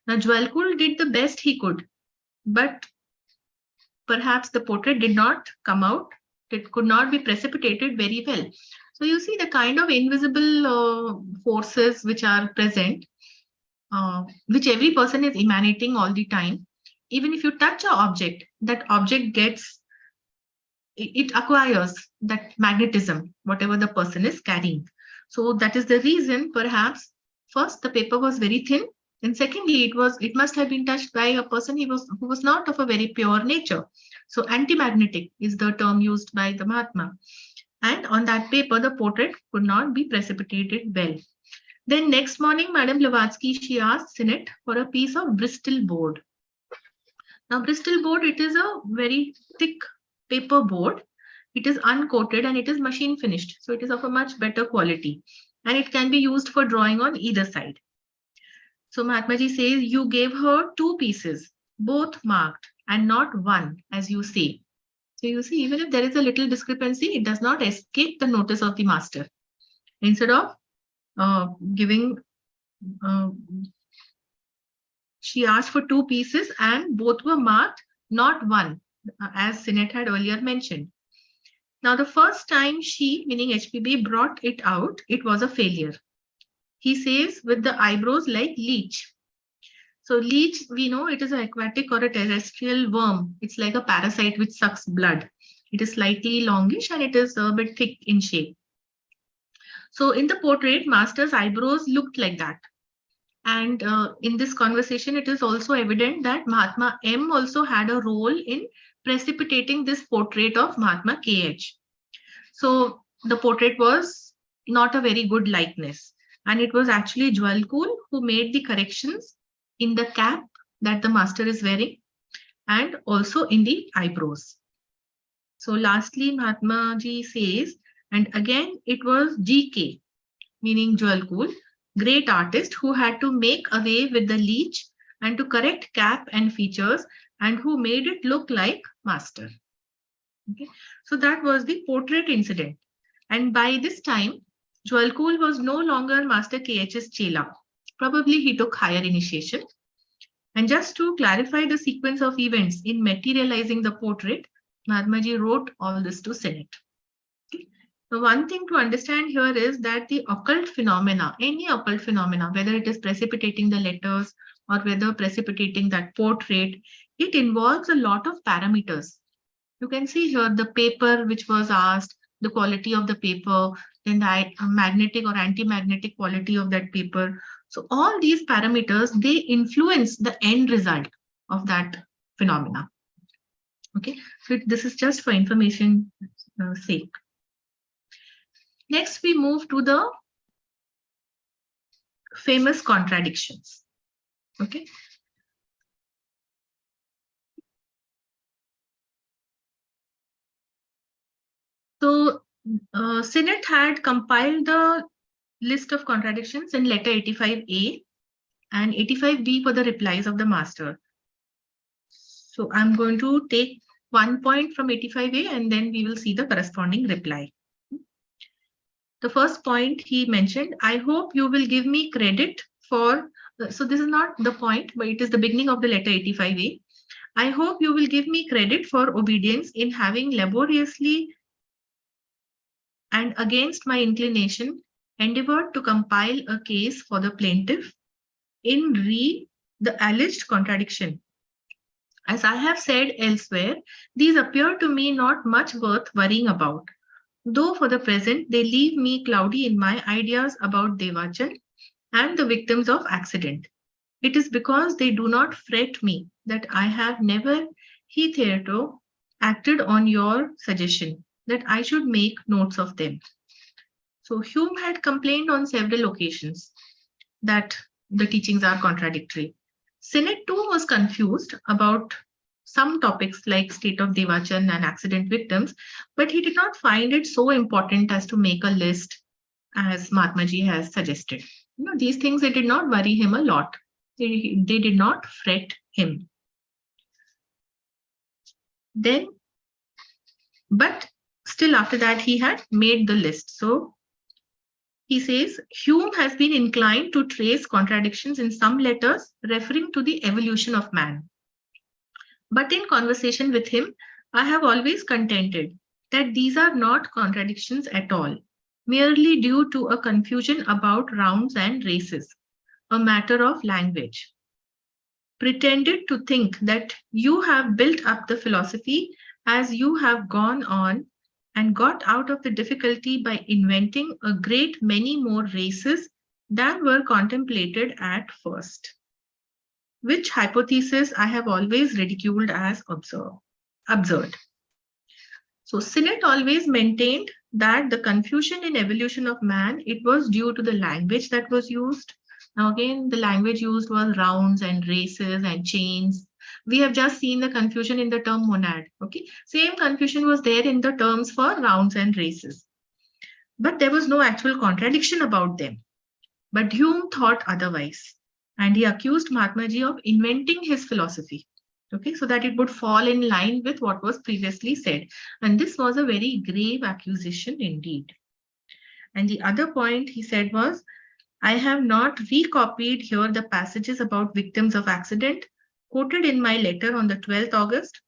Now, Jwalkul did the best he could, but perhaps the portrait did not come out. It could not be precipitated very well. So you see the kind of invisible forces which are present. which every person is emanating all the time. Even if you touch an object, that object gets, it acquires that magnetism, whatever the person is carrying. So that is the reason, perhaps, first the paper was very thin, and secondly, it must have been touched by a person who was not of a very pure nature. So anti-magnetic is the term used by the Mahatma. And on that paper, the portrait could not be precipitated well. Then next morning, Madame Blavatsky, she asked Sinnett for a piece of Bristol board. Now, Bristol board, it is a very thick paper board. It is uncoated and it is machine finished. So it is of a much better quality and it can be used for drawing on either side. So Mahatma ji says, you gave her two pieces, both marked and not one, as you say. So you see, even if there is a little discrepancy, it does not escape the notice of the master. Instead of giving, she asked for two pieces and both were marked, not one, as Sinnett had earlier mentioned. Now, the first time she, meaning HPB, brought it out, it was a failure. He says, with the eyebrows like leech. So leech, we know it is an aquatic or a terrestrial worm. It's like a parasite which sucks blood. It is slightly longish and it is a bit thick in shape. So in the portrait, master's eyebrows looked like that. And in this conversation, it is also evident that Mahatma M also had a role in precipitating this portrait of Mahatma KH. So the portrait was not a very good likeness. And it was actually Jwalkul who made the corrections in the cap that the master is wearing and also in the eyebrows. So lastly, Mahatma ji says, and again, it was GK, meaning Jwalkul, great artist who had to make away with the leech and to correct cap and features and who made it look like master. Okay. So that was the portrait incident. And by this time, Jwalkul was no longer Master KH's Chela. Probably he took higher initiation. And just to clarify the sequence of events in materializing the portrait, Mahatma ji wrote all this to Sinnett. Okay. The one thing to understand here is that the occult phenomena, any occult phenomena, whether it is precipitating the letters or whether precipitating that portrait, it involves a lot of parameters. You can see here the paper which was asked, the quality of the paper, then the magnetic or anti-magnetic quality of that paper. So all these parameters, they influence the end result of that phenomena. Okay, so this is just for information sake. Next, we move to the famous contradictions. Okay. So Sinnett had compiled the list of contradictions in letter 85A and 85B for the replies of the master. So I'm going to take 1 point from 85A and then we will see the corresponding reply. The first point he mentioned, I hope you will give me credit for, so this is not the point, but it is the beginning of the letter 85A. I hope you will give me credit for obedience in having laboriously and against my inclination endeavored to compile a case for the plaintiff in the alleged contradiction. As I have said elsewhere, these appear to me not much worth worrying about, though for the present they leave me cloudy in my ideas about Devachan and the victims of accident. It is because they do not fret me that I have never hitherto acted on your suggestion that I should make notes of them. So Hume had complained on several occasions that the teachings are contradictory. Sinnett too was confused about some topics like state of Devachan and accident victims, but he did not find it so important as to make a list as Mahatma ji has suggested. You know, these things, they did not worry him a lot. They did not fret him. Then, but still after that, he had made the list. So he says, Hume has been inclined to trace contradictions in some letters referring to the evolution of man. But in conversation with him, I have always contended that these are not contradictions at all, merely due to a confusion about rounds and races. a matter of language. Pretended to think that you have built up the philosophy as you have gone on and got out of the difficulty by inventing a great many more races than were contemplated at first, which hypothesis I have always ridiculed as absurd. So Sinnett always maintained that the confusion in evolution of man, it was due to the language that was used. Now again, the language used was rounds and races and chains. We have just seen the confusion in the term monad. Okay, same confusion was there in the terms for rounds and races. But there was no actual contradiction about them. But Hume thought otherwise. And he accused Mahatma Ji of inventing his philosophy. Okay, so that it would fall in line with what was previously said. And this was a very grave accusation indeed. And the other point he said was, I have not recopied here the passages about victims of accident quoted in my letter on the 12th August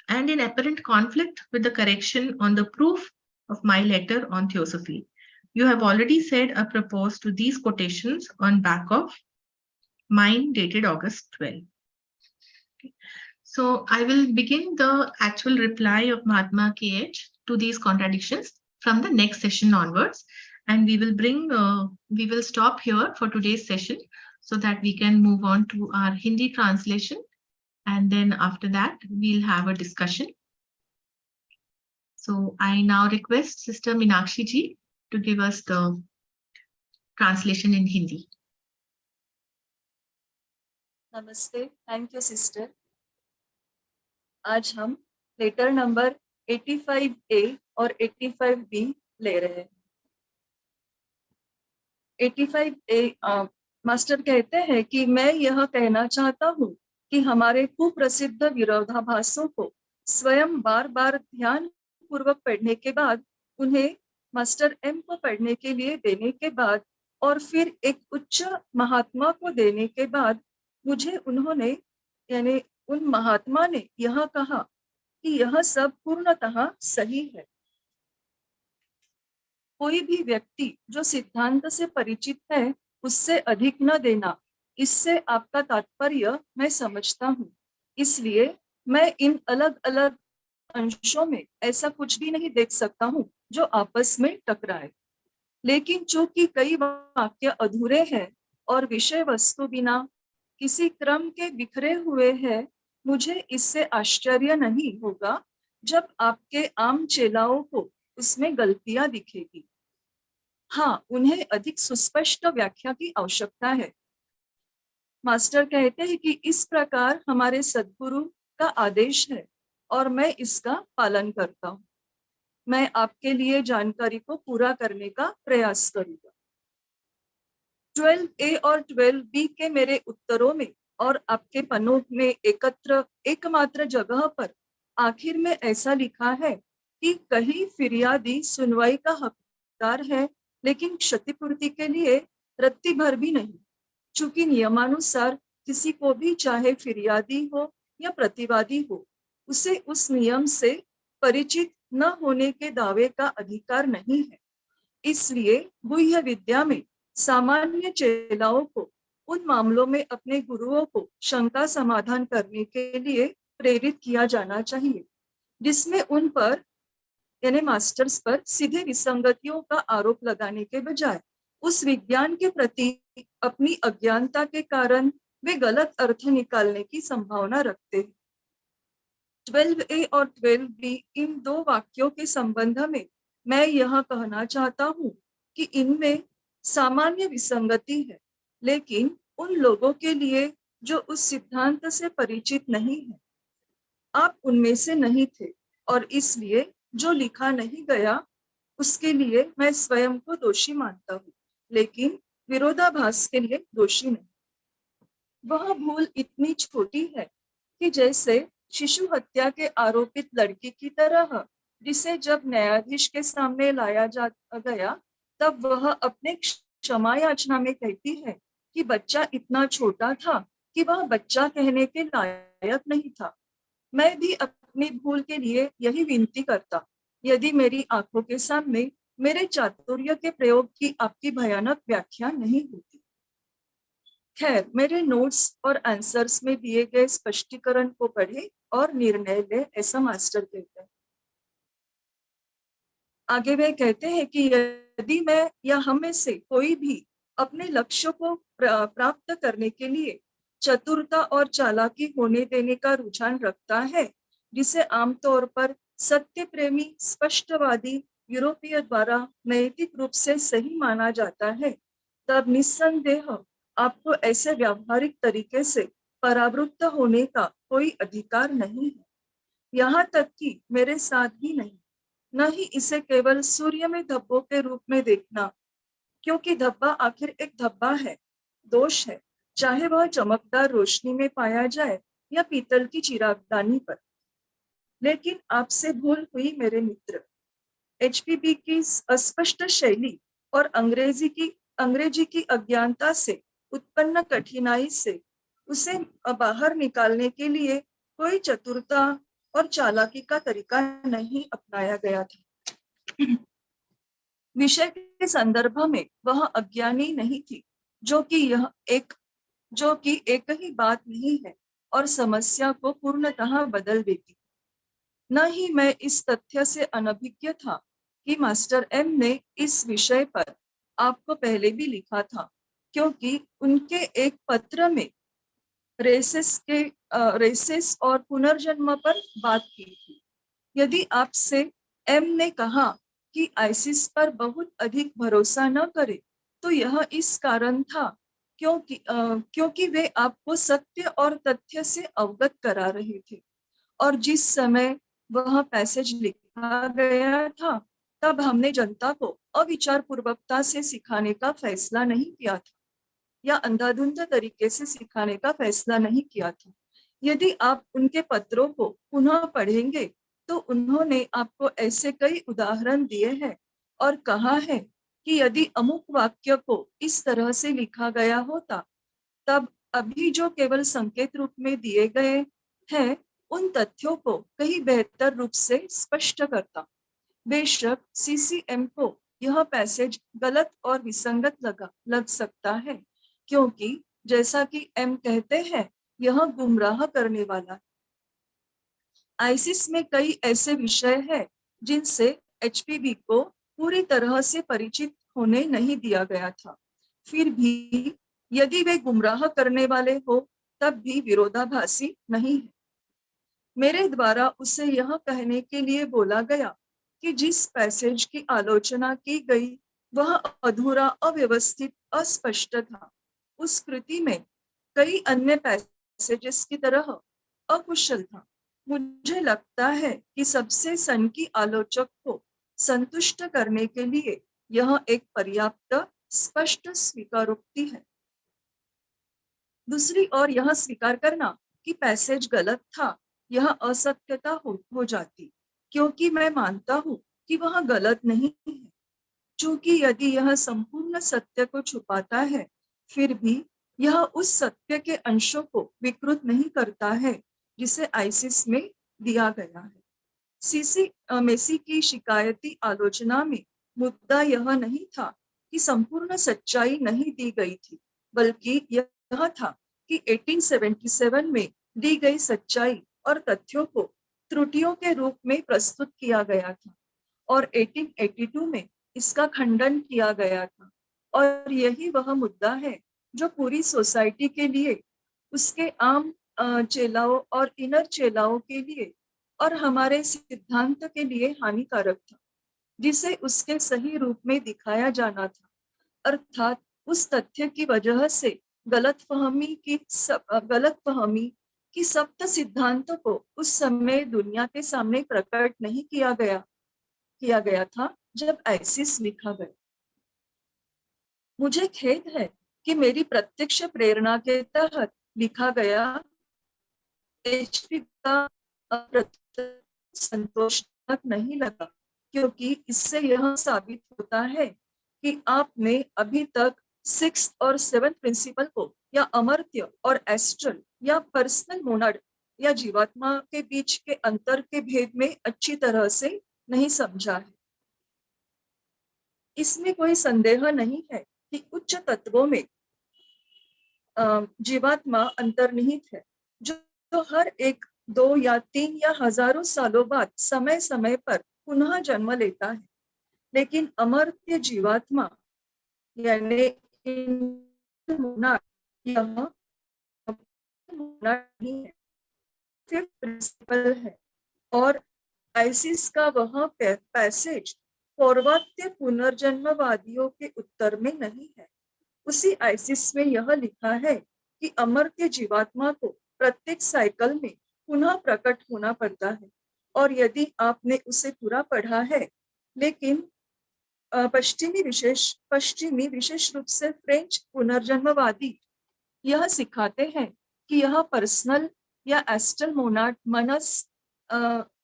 and in apparent conflict with the correction on the proof of my letter on theosophy. You have already said apropos to these quotations on back of mine dated August 12. Okay. So I will begin the actual reply of Mahatma KH to these contradictions from the next session onwards. And we will stop here for today's session so that we can move on to our Hindi translation. And then after that, we'll have a discussion. So I now request Sister Meenakshi Ji to give us the translation in Hindi. नमस्ते, thank you sister. आज हम letter number 85A और 85B ले रहे हैं। 85A master कहते हैं कि मैं यह कहना चाहता हूँ कि हमारे कुप्रसिद्ध विरोधाभासों को स्वयं बार बार ध्यान पूर्वक पढ़ने के बाद, उन्हें मास्टर एम को पढ़ने के लिए देने के बाद और फिर एक उच्च महात्मा को देने के बाद मुझे उन्होंने यानी उन महात्मा ने यह कहा कि यह सब पूर्णतः सही है। कोई भी व्यक्ति जो सिद्धांत से परिचित है उससे अधिक न देना, इससे आपका तात्पर्य मैं समझता हूँ। इसलिए मैं इन अलग अलग अंशों में ऐसा कुछ भी नहीं देख सकता हूँ जो आपस में टकराए। लेकिन चूंकि कई वाक्य अधूरे हैं और विषय वस्तु बिना किसी क्रम के बिखरे हुए हैं, मुझे इससे आश्चर्य नहीं होगा जब आपके आम चेलाओं को उसमें गलतियां दिखेगी। हाँ, उन्हें अधिक सुस्पष्ट व्याख्या की आवश्यकता है। मास्टर कहते हैं कि इस प्रकार हमारे सद्गुरु का आदेश है और मैं इसका पालन करता हूँ। मैं आपके लिए जानकारी को पूरा करने का प्रयास करूंगा। 12A और 12B के मेरे उत्तरों में और आपके पन्नों में एकत्र एकमात्र जगह पर आखिर में ऐसा लिखा है कि कहीं फिरियादी सुनवाई का हकदार है लेकिन क्षतिपूर्ति के लिए रत्ती भर भी नहीं। चूंकि नियमानुसार किसी को भी चाहे फिरियादी हो या प्रतिवादी हो, उसे उस नियम से परिचित न होने के दावे का अधिकार नहीं है। इसलिए गुह्य विद्या में सामान्य चेलाओं को उन मामलों में अपने गुरुओं को शंका समाधान करने के लिए प्रेरित किया जाना चाहिए जिसमें उन पर यानी मास्टर्स पर सीधे विसंगतियों का आरोप लगाने के बजाय उस विज्ञान के प्रति अपनी अज्ञानता के कारण वे गलत अर्थ निकालने की संभावना रखते हैं। 12A और 12B इन दो वाक्यों के संबंध में मैं यह कहना चाहता हूँ कि इनमें सामान्य विसंगति है, लेकिन उन लोगों के लिए जो उस सिद्धांत से परिचित नहीं है। आप उनमें से नहीं थे और इसलिए जो लिखा नहीं गया उसके लिए मैं स्वयं को दोषी मानता हूँ, लेकिन विरोधाभास के लिए दोषी नहीं। वह भूल इतनी छोटी है कि जैसे शिशु हत्या के आरोपित लड़की की तरह जिसे जब न्यायाधीश के सामने लाया गया तब वह अपने क्षमा याचना में कहती है कि बच्चा इतना छोटा था कि वह बच्चा कहने के लायक नहीं था। मैं भी अपनी भूल के लिए यही विनती करता यदि मेरी आंखों के सामने मेरे चातुर्य के प्रयोग की आपकी भयानक व्याख्या नहीं होती। खैर, मेरे नोट्स और आंसर्स में दिए गए स्पष्टीकरण को पढ़े और निर्णय ले, ऐसा मास्टर कहते हैं। आगे वे कहते हैं कि यदि मैं या हम में से कोई भी अपने लक्ष्य को प्राप्त करने के लिए चतुरता और चालाकी होने देने का रुझान रखता है, जिसे आमतौर पर सत्य प्रेमी स्पष्टवादी यूरोपीय द्वारा नैतिक रूप से सही माना जाता है, तब निस्संदेह आपको ऐसे व्यावहारिक तरीके से परावृत्त होने का कोई अधिकार नहीं है, यहाँ तक कि मेरे साथ भी नहीं। न ही इसे केवल सूर्य में धब्बों के रूप में देखना, क्योंकि धब्बा आखिर एक धब्बा है, दोष है, चाहे वह चमकदार रोशनी में पाया जाए या पीतल की चिरागदानी पर। लेकिन आपसे भूल हुई मेरे मित्र। एचपीबी की अस्पष्ट शैली और अंग्रेजी की अज्ञानता से उत्पन्न कठिनाई से उसे बाहर निकालने के लिए कोई चतुरता और चालाकी का तरीका नहीं अपनाया गया था। विषय के संदर्भ में वह अज्ञानी नहीं थी, जो कि एक ही बात नहीं है और समस्या को पूर्णतः बदल देती। न ही मैं इस तथ्य से अनभिज्ञ था कि मास्टर एम ने इस विषय पर आपको पहले भी लिखा था, क्योंकि उनके एक पत्र में रेसेस और पुनर्जन्म पर बात की थी। यदि आपसे एम ने कहा कि आइसिस पर बहुत अधिक भरोसा न करे, तो यह इस कारण था क्योंकि वे आपको सत्य और तथ्य से अवगत करा रहे थे, और जिस समय वह पैसेज लिखा गया था, तब हमने जनता को अविचार पूर्वकता से सिखाने का फैसला नहीं किया था या अंधाधुंध तरीके से सिखाने का फैसला नहीं किया था। यदि आप उनके पत्रों को पुनः पढ़ेंगे, तो उन्होंने आपको ऐसे कई उदाहरण दिए हैं और कहा है कि यदि अमुक वाक्य को इस तरह से लिखा गया होता, तब अभी जो केवल संकेत रूप में दिए गए हैं, उन तथ्यों को कहीं बेहतर रूप से स्पष्ट करता। बेशक सीसीएम को यह पैसेज गलत और विसंगत लग सकता है, क्योंकि जैसा कि एम कहते हैं, यह गुमराह करने वाला है। आईसिस में कई ऐसे विषय हैं जिनसे एचपीबी को पूरी तरह से परिचित होने नहीं दिया गया था। फिर भी यदि वे गुमराह करने वाले हो, तब भी विरोधाभासी नहीं है। मेरे द्वारा उसे यह कहने के लिए बोला गया कि जिस पैसेज की आलोचना की गई वह अधूरा, अव्यवस्थित, अस्पष्ट था। उस कृति में कई अन्य पैसेजेस की तरह अकुशल था। मुझे लगता है कि सबसे सनकी आलोचक को संतुष्ट करने के लिए यह एक पर्याप्त स्पष्ट स्वीकारोक्ति है। दूसरी ओर यह स्वीकार करना कि पैसेज गलत था, यह असत्यता हो जाती, क्योंकि मैं मानता हूँ कि वह गलत नहीं है। चूंकि यदि यह संपूर्ण सत्य को छुपाता है, फिर भी यह उस सत्य के अंशों को विकृत नहीं करता है जिसे आइसिस में दिया गया है। मेसी की शिकायती आलोचना में मुद्दा यह नहीं था कि संपूर्ण सच्चाई नहीं दी गई थी, बल्कि यह था कि 1877 में दी गई सच्चाई और तथ्यों को त्रुटियों के रूप में प्रस्तुत किया गया था और 1882 में इसका खंडन किया गया था। और यही वह मुद्दा है जो पूरी सोसाइटी के लिए, उसके आम चेलाओं और इनर चेलाओं के लिए और हमारे सिद्धांत के लिए हानिकारक था, जिसे उसके सही रूप में दिखाया जाना था। अर्थात उस तथ्य की वजह से गलतफहमी की सप्त सिद्धांतों को उस समय दुनिया के सामने प्रकट नहीं किया गया था जब आइसिस लिखा गया। मुझे खेद है कि मेरी प्रत्यक्ष प्रेरणा के तहत लिखा गया एचपी का संतोषजनक नहीं लगा, क्योंकि इससे यह साबित होता है कि आपने अभी तक 6th और 7th प्रिंसिपल को या अमर्त्य और एस्ट्रल या पर्सनल मोनड या जीवात्मा के बीच के अंतर के भेद में अच्छी तरह से नहीं समझा है। इसमें कोई संदेह नहीं है कि उच्च तत्वों में जीवात्मा अंतर्निहित है, जो हर एक 2 या 3 या हजारों सालों बाद समय समय पर पुनः जन्म लेता है। लेकिन अमर्त्य जीवात्मा यानी यह नहीं है, फिफ्थ प्रिंसिपल है। और आइसिस का वह पैसेज पौर्वात्य पुनर्जन्मवादियों के उत्तर में नहीं है। उसी आइसिस में यह लिखा है कि अमर्त्य जीवात्मा को प्रत्येक साइकिल में पुनः प्रकट होना पड़ता है। और यदि आपने उसे पूरा पढ़ा है, लेकिन पश्चिमी विशेष रूप से फ्रेंच पुनर्जन्मवादी यह सिखाते हैं कि यह पर्सनल या एस्टल मोनाड मनस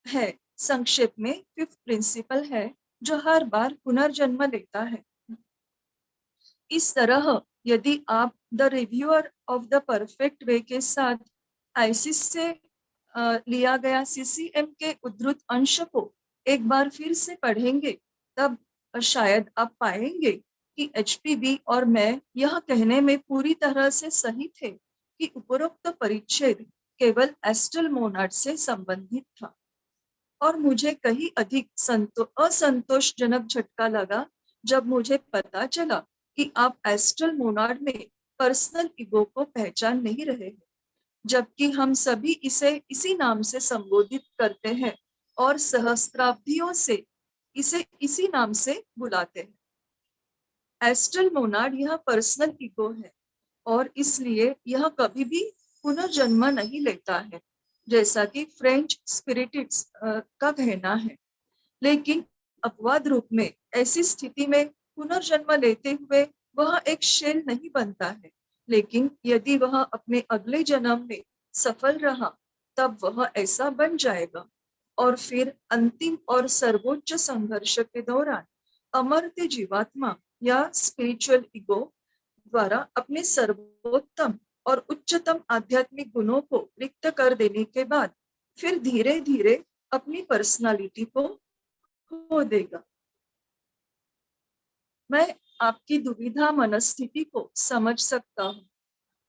है, संक्षेप में फिफ्थ प्रिंसिपल है, जो हर बार पुनर्जन्म लेता है। इस तरह यदि आप the reviewer of the perfect way के साथ आइसिस से लिया गया सीसीएम के उद्धृत अंश को एक बार फिर से पढ़ेंगे, तब शायद आप पाएंगे कि एचपीबी और मैं यह कहने में पूरी तरह से सही थे कि उपरोक्त परिच्छेद केवल एस्टल मोनाड से संबंधित था। और मुझे कहीं अधिक असंतोषजनक झटका लगा जब मुझे पता चला कि आप एस्ट्रल मोनाड में पर्सनल ईगो को पहचान नहीं रहे हैं, जबकि हम सभी इसे इसी नाम से संबोधित करते हैं और सहस्त्राब्दियों से इसे इसी नाम से बुलाते हैं। एस्ट्रल मोनाड यह पर्सनल ईगो है और इसलिए यह कभी भी पुनर्जन्म नहीं लेता है, जैसा कि फ्रेंच स्पिरिटिस्ट का कहना है। लेकिन अपवाद रूप में ऐसी स्थिति में पुनर्जन्म लेते हुए वह एक शेल नहीं बनता है, लेकिन यदि वह अपने अगले जन्म में सफल रहा तब वह ऐसा बन जाएगा। और फिर अंतिम और सर्वोच्च संघर्ष के दौरान अमर्त्य जीवात्मा या स्पिरिचुअल ईगो द्वारा अपने सर्वोत्तम और उच्चतम आध्यात्मिक गुणों को रिक्त कर देने के बाद फिर धीरे धीरे अपनी पर्सनालिटी को खो देगा। मैं आपकी दुविधा मनस्थिति को समझ सकता हूँ।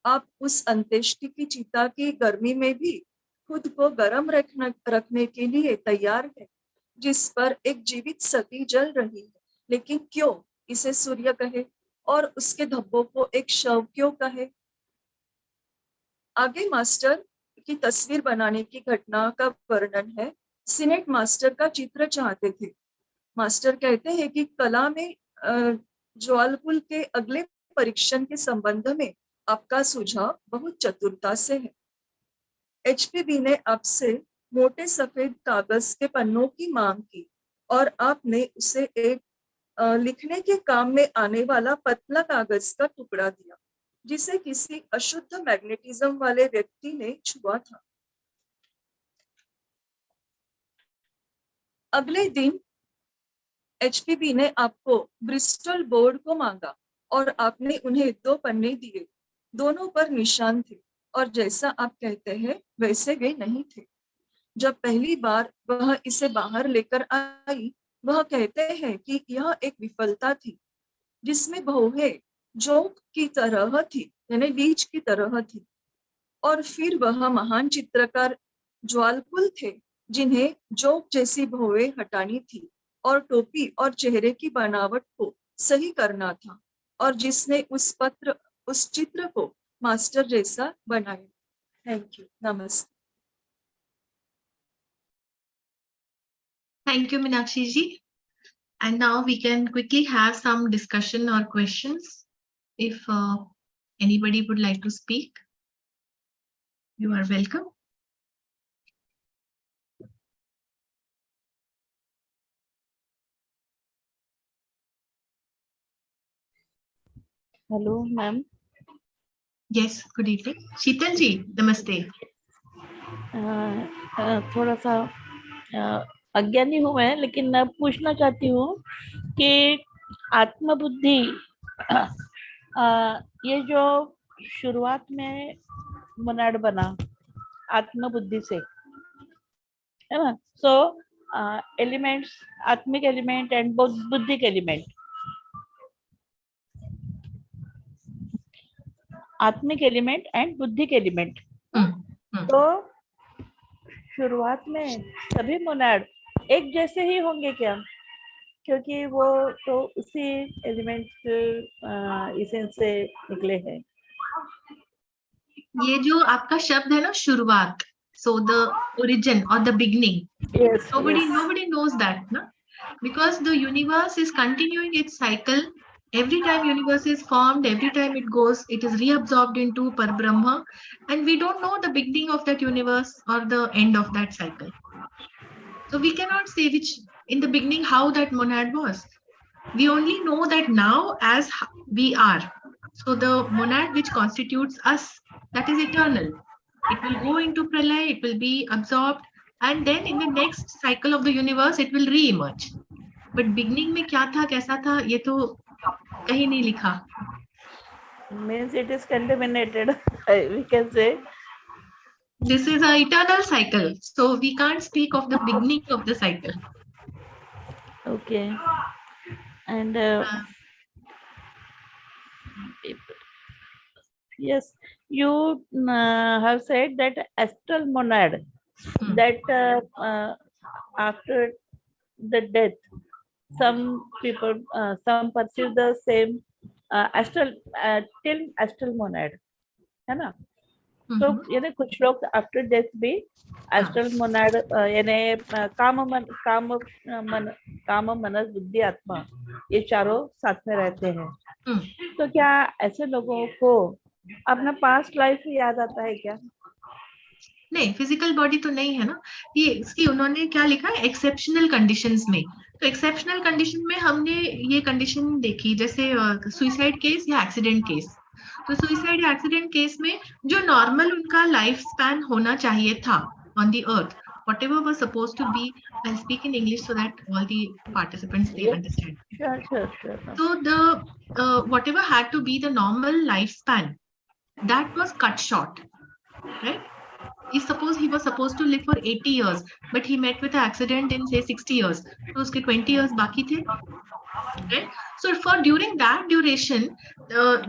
आप उस अंत्येष्टि की चिता की गर्मी में भी खुद को गर्म रखने के लिए तैयार है, जिस पर एक जीवित सती जल रही है। लेकिन क्यों इसे सूर्य कहे और उसके धब्बों को एक शव क्यों कहे? आगे मास्टर की तस्वीर बनाने की घटना का वर्णन है। सीनेट मास्टर का चित्र चाहते थे। मास्टर कहते हैं कि कला में ज्वालपुल के अगले परीक्षण के संबंध में आपका सुझाव बहुत चतुरता से है। एचपीबी ने आपसे मोटे सफेद कागज के पन्नों की मांग की और आपने उसे एक लिखने के काम में आने वाला पतला कागज का टुकड़ा दिया, जिसे किसी अशुद्ध मैग्नेटिज्म वाले व्यक्ति ने छुआ था। अगले दिन एचपीबी ने आपको ब्रिस्टल बोर्ड को मांगा और आपने उन्हें 2 पन्ने दिए। दोनों पर निशान थे और जैसा आप कहते हैं वैसे वे नहीं थे। जब पहली बार वह इसे बाहर लेकर आई, वह कहते हैं कि यह एक विफलता थी जिसमें बहुएं जोक की तरह थी, यानी लीच की तरह थी। और फिर वह महान चित्रकार ज्वालपुल थे, जिन्हें जोक जैसी भौवें हटानी थी और टोपी और चेहरे की बनावट को सही करना था, और जिसने उस चित्र को मास्टर जैसा बनाया। Thank you. नमस्ते। Thank you, Meenakshi ji. And now we can quickly have some discussion or questions. If anybody would like to speak, you are welcome. Hello ma'am. Yes, good evening. शीतल जी, नमस्ते. थोड़ा सा अज्ञानी हूँ मैं, लेकिन मैं पूछना चाहती हूँ कि आत्मबुद्धि ये जो शुरुआत में मोनाड बना आत्मबुद्धि से, है ना? सो एलिमेंट्स, आत्मिक एलिमेंट एंड बुद्धिक एलिमेंट, आत्मिक एलिमेंट एंड बुद्धिक एलिमेंट। हम्म। तो शुरुआत में सभी मोनाड एक जैसे ही होंगे क्या? क्योंकि वो तो उसी एलिमेंट इसेंस से निकले हैं। ये जो आपका शब्द है ना, शुरुआत, so the origin or the beginning, Yes, nobody knows that, na? Because the universe is continuing its cycle. Every time universe is formed, every time it goes, it is reabsorbed into Parbrahma, and we don't know the beginning of that universe or the end of that cycle. So we cannot say which in the beginning how that monad was. We only know that now as we are. So the monad which constitutes us, that is eternal. It will go into pralay, it will be absorbed, and then in the next cycle of the universe, it will re-emerge. But beginning में क्या था, कैसा था, ये तो कहीं नहीं लिखा. Means it is contaminated, we can say. This is an eternal cycle, so we can't speak of the beginning of the cycle. Okay. And yes, you have said that astral monad, that after the death, some people, some perceive the same astral till astral monad, है ना? तो यानी कुछ लोग after death भी astral Monod यानी काम मनस बुद्धि आत्मा ये चारों साथ में रहते हैं। तो क्या ऐसे लोगों को अपना पास्ट लाइफ याद आता है क्या? नहीं, फिजिकल बॉडी तो नहीं है ना ये। इसकी उन्होंने क्या लिखा है, एक्सेप्शनल कंडीशंस में। तो एक्सेप्शनल कंडीशन में हमने ये कंडीशन देखी, जैसे सुइसाइड केस या एक्सीडेंट केस। तो सुइसाइड या एक्सीडेंट केस में जो नॉर्मल उनका लाइफ स्पैन होना चाहिए था on the earth, whatever was supposed to be, I'll speak in English so that all the participants they understand. Sure. So the whatever had to be the normal lifespan, that was cut short, right? Suppose he was supposed to live for 80 years, but he met with an accident in say 60 years. So uske 20 years baki the. Right? So for during that duration,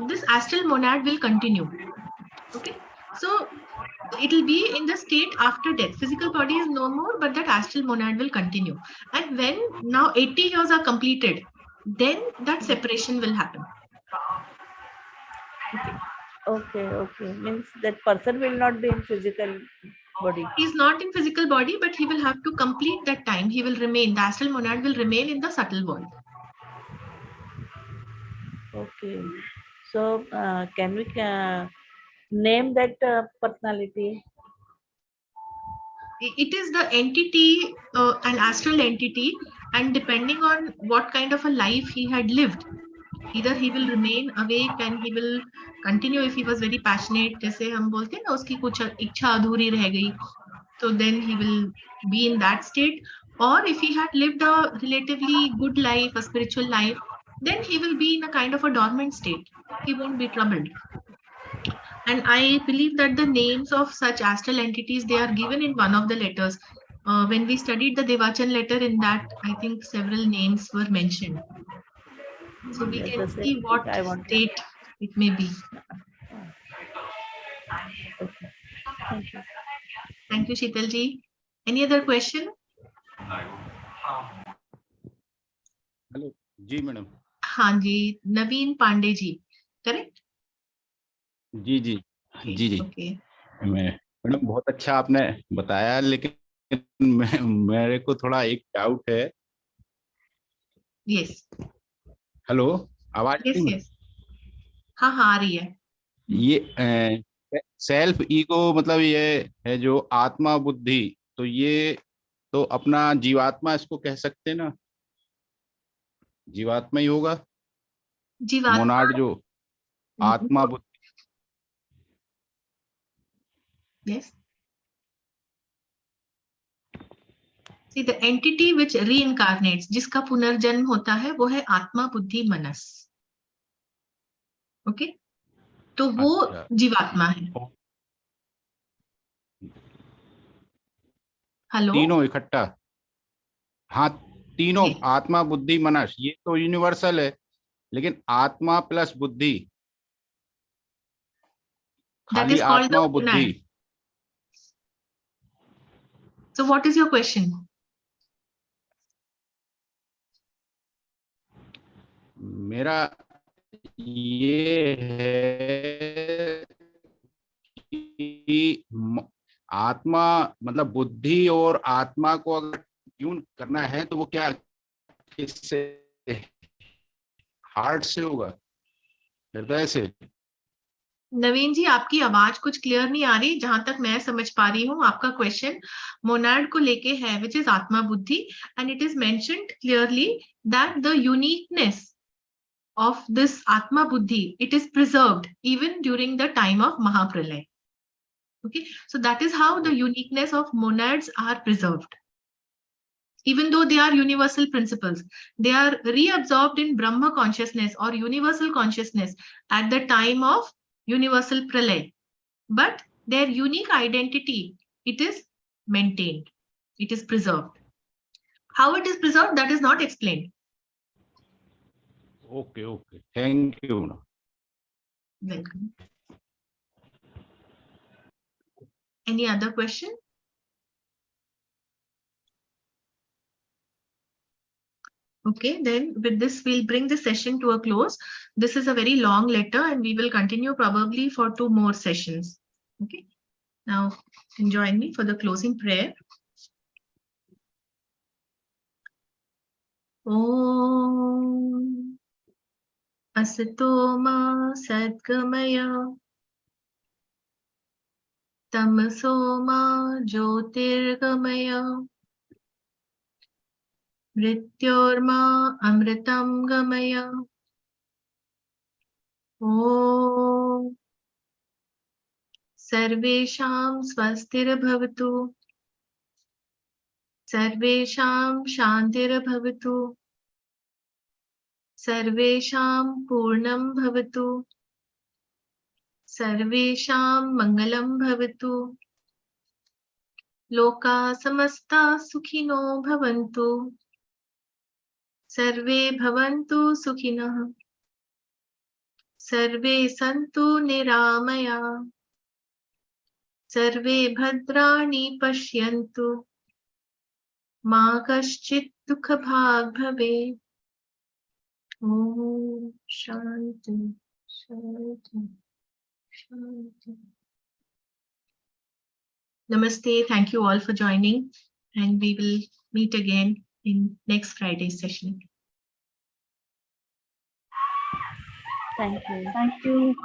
this astral monad will continue. Okay. So it will be in the state after death. Physical body is no more, but that astral monad will continue. And when now 80 years are completed, then that separation will happen. Okay. Means that person will not be in physical body. He is not in physical body, but he will have to complete that time. He will remain, the astral monad will remain in the subtle world. Okay. So can we name that personality? It is the entity, an astral entity, and depending on what kind of a life he had lived, either he will remain awake and he will continue if he was very passionate, जैसे हम बोलते हैं ना उसकी कुछ इच्छा अधूरी रह गई, so then he will be in that state. Or if he had lived a relatively good life, a spiritual life, then he will be in a kind of a dormant state. He won't be troubled. And I believe that the names of such astral entities, they are given in one of the letters. When we studied the Devachan letter, in that, I think several names were mentioned. So we can see what state it may be. Okay. Thank you. Thank you, Sheetal ji. Any other question? Hello ji madam. हाँ जी, Naveen Pandey ji, correct? जी। Okay. Madam बहुत अच्छा आपने बताया, लेकिन मेरे को थोड़ा एक डाउट है। यस। हेलो, आवाज? यस। हाँ आ रही है। ये सेल्फ ईगो मतलब ये है जो आत्मा बुद्धि, तो ये तो अपना जीवात्मा इसको कह सकते हैं ना? जीवात्मा ही होगा, जीवात्मा, मोनाड जो आत्मा बुद्धि। Yes. See, the entity which reincarnates, जिसका पुनर्जन्म होता है, वो है आत्मा बुद्धि मनस। ओके, तो वो जीवात्मा है। हेलो, तीनों इकट्ठा? हाँ, तीनों आत्मा बुद्धि मनस, ये तो यूनिवर्सल है, लेकिन आत्मा प्लस बुद्धि That खाली is called आत्मा the और बुद्धि। monad. So what is your question? मेरा ये है कि आत्मा मतलब बुद्धि और आत्मा को अगर ट्यून करना है तो वो क्या किससे, हार्ट से होगा, हृदय से? नवीन जी, आपकी आवाज कुछ क्लियर नहीं आ रही। जहां तक मैं समझ पा रही हूँ, आपका क्वेश्चन मोनाड को लेके है, विच इज आत्मा बुद्धि, and it is mentioned clearly that the uniqueness of this Atma Buddhi, it is preserved even during the time of Mahapralay. Okay, so that is how the uniqueness of monads are preserved. Even though they are universal principles, they are reabsorbed in Brahma consciousness or universal consciousness at the time of universal Pralay. But their unique identity, it is maintained, it is preserved. How it is preserved, that is not explained. Okay okay, thank you. Welcome. Any other question? Okay, then with this, we'll bring the session to a close. This is a very long letter and we will continue probably for 2 more sessions. Okay, now join me for the closing prayer. Om Asato Ma Sadgamaya Tamaso Ma Jyotirgamaya Mrityorma Amritam Gamaya. Om Sarvesham Swastirabhavatu Sarvesham Shantirabhavatu Sarvesham Purnam Bhavatu Sarvesham Mangalam Bhavatu Loka Samasta Sukhino Bhavantu Sarve Bhavantu Sukhinah Sarve Santu Niramaya Sarve Bhadrani Pashyantu Ma Kaschit Dukha Bhag Bhave. Om Shanti Shanti Shanti. Namaste. Thank you all for joining, and we will meet again in next Friday's session. Thank you. Thank you.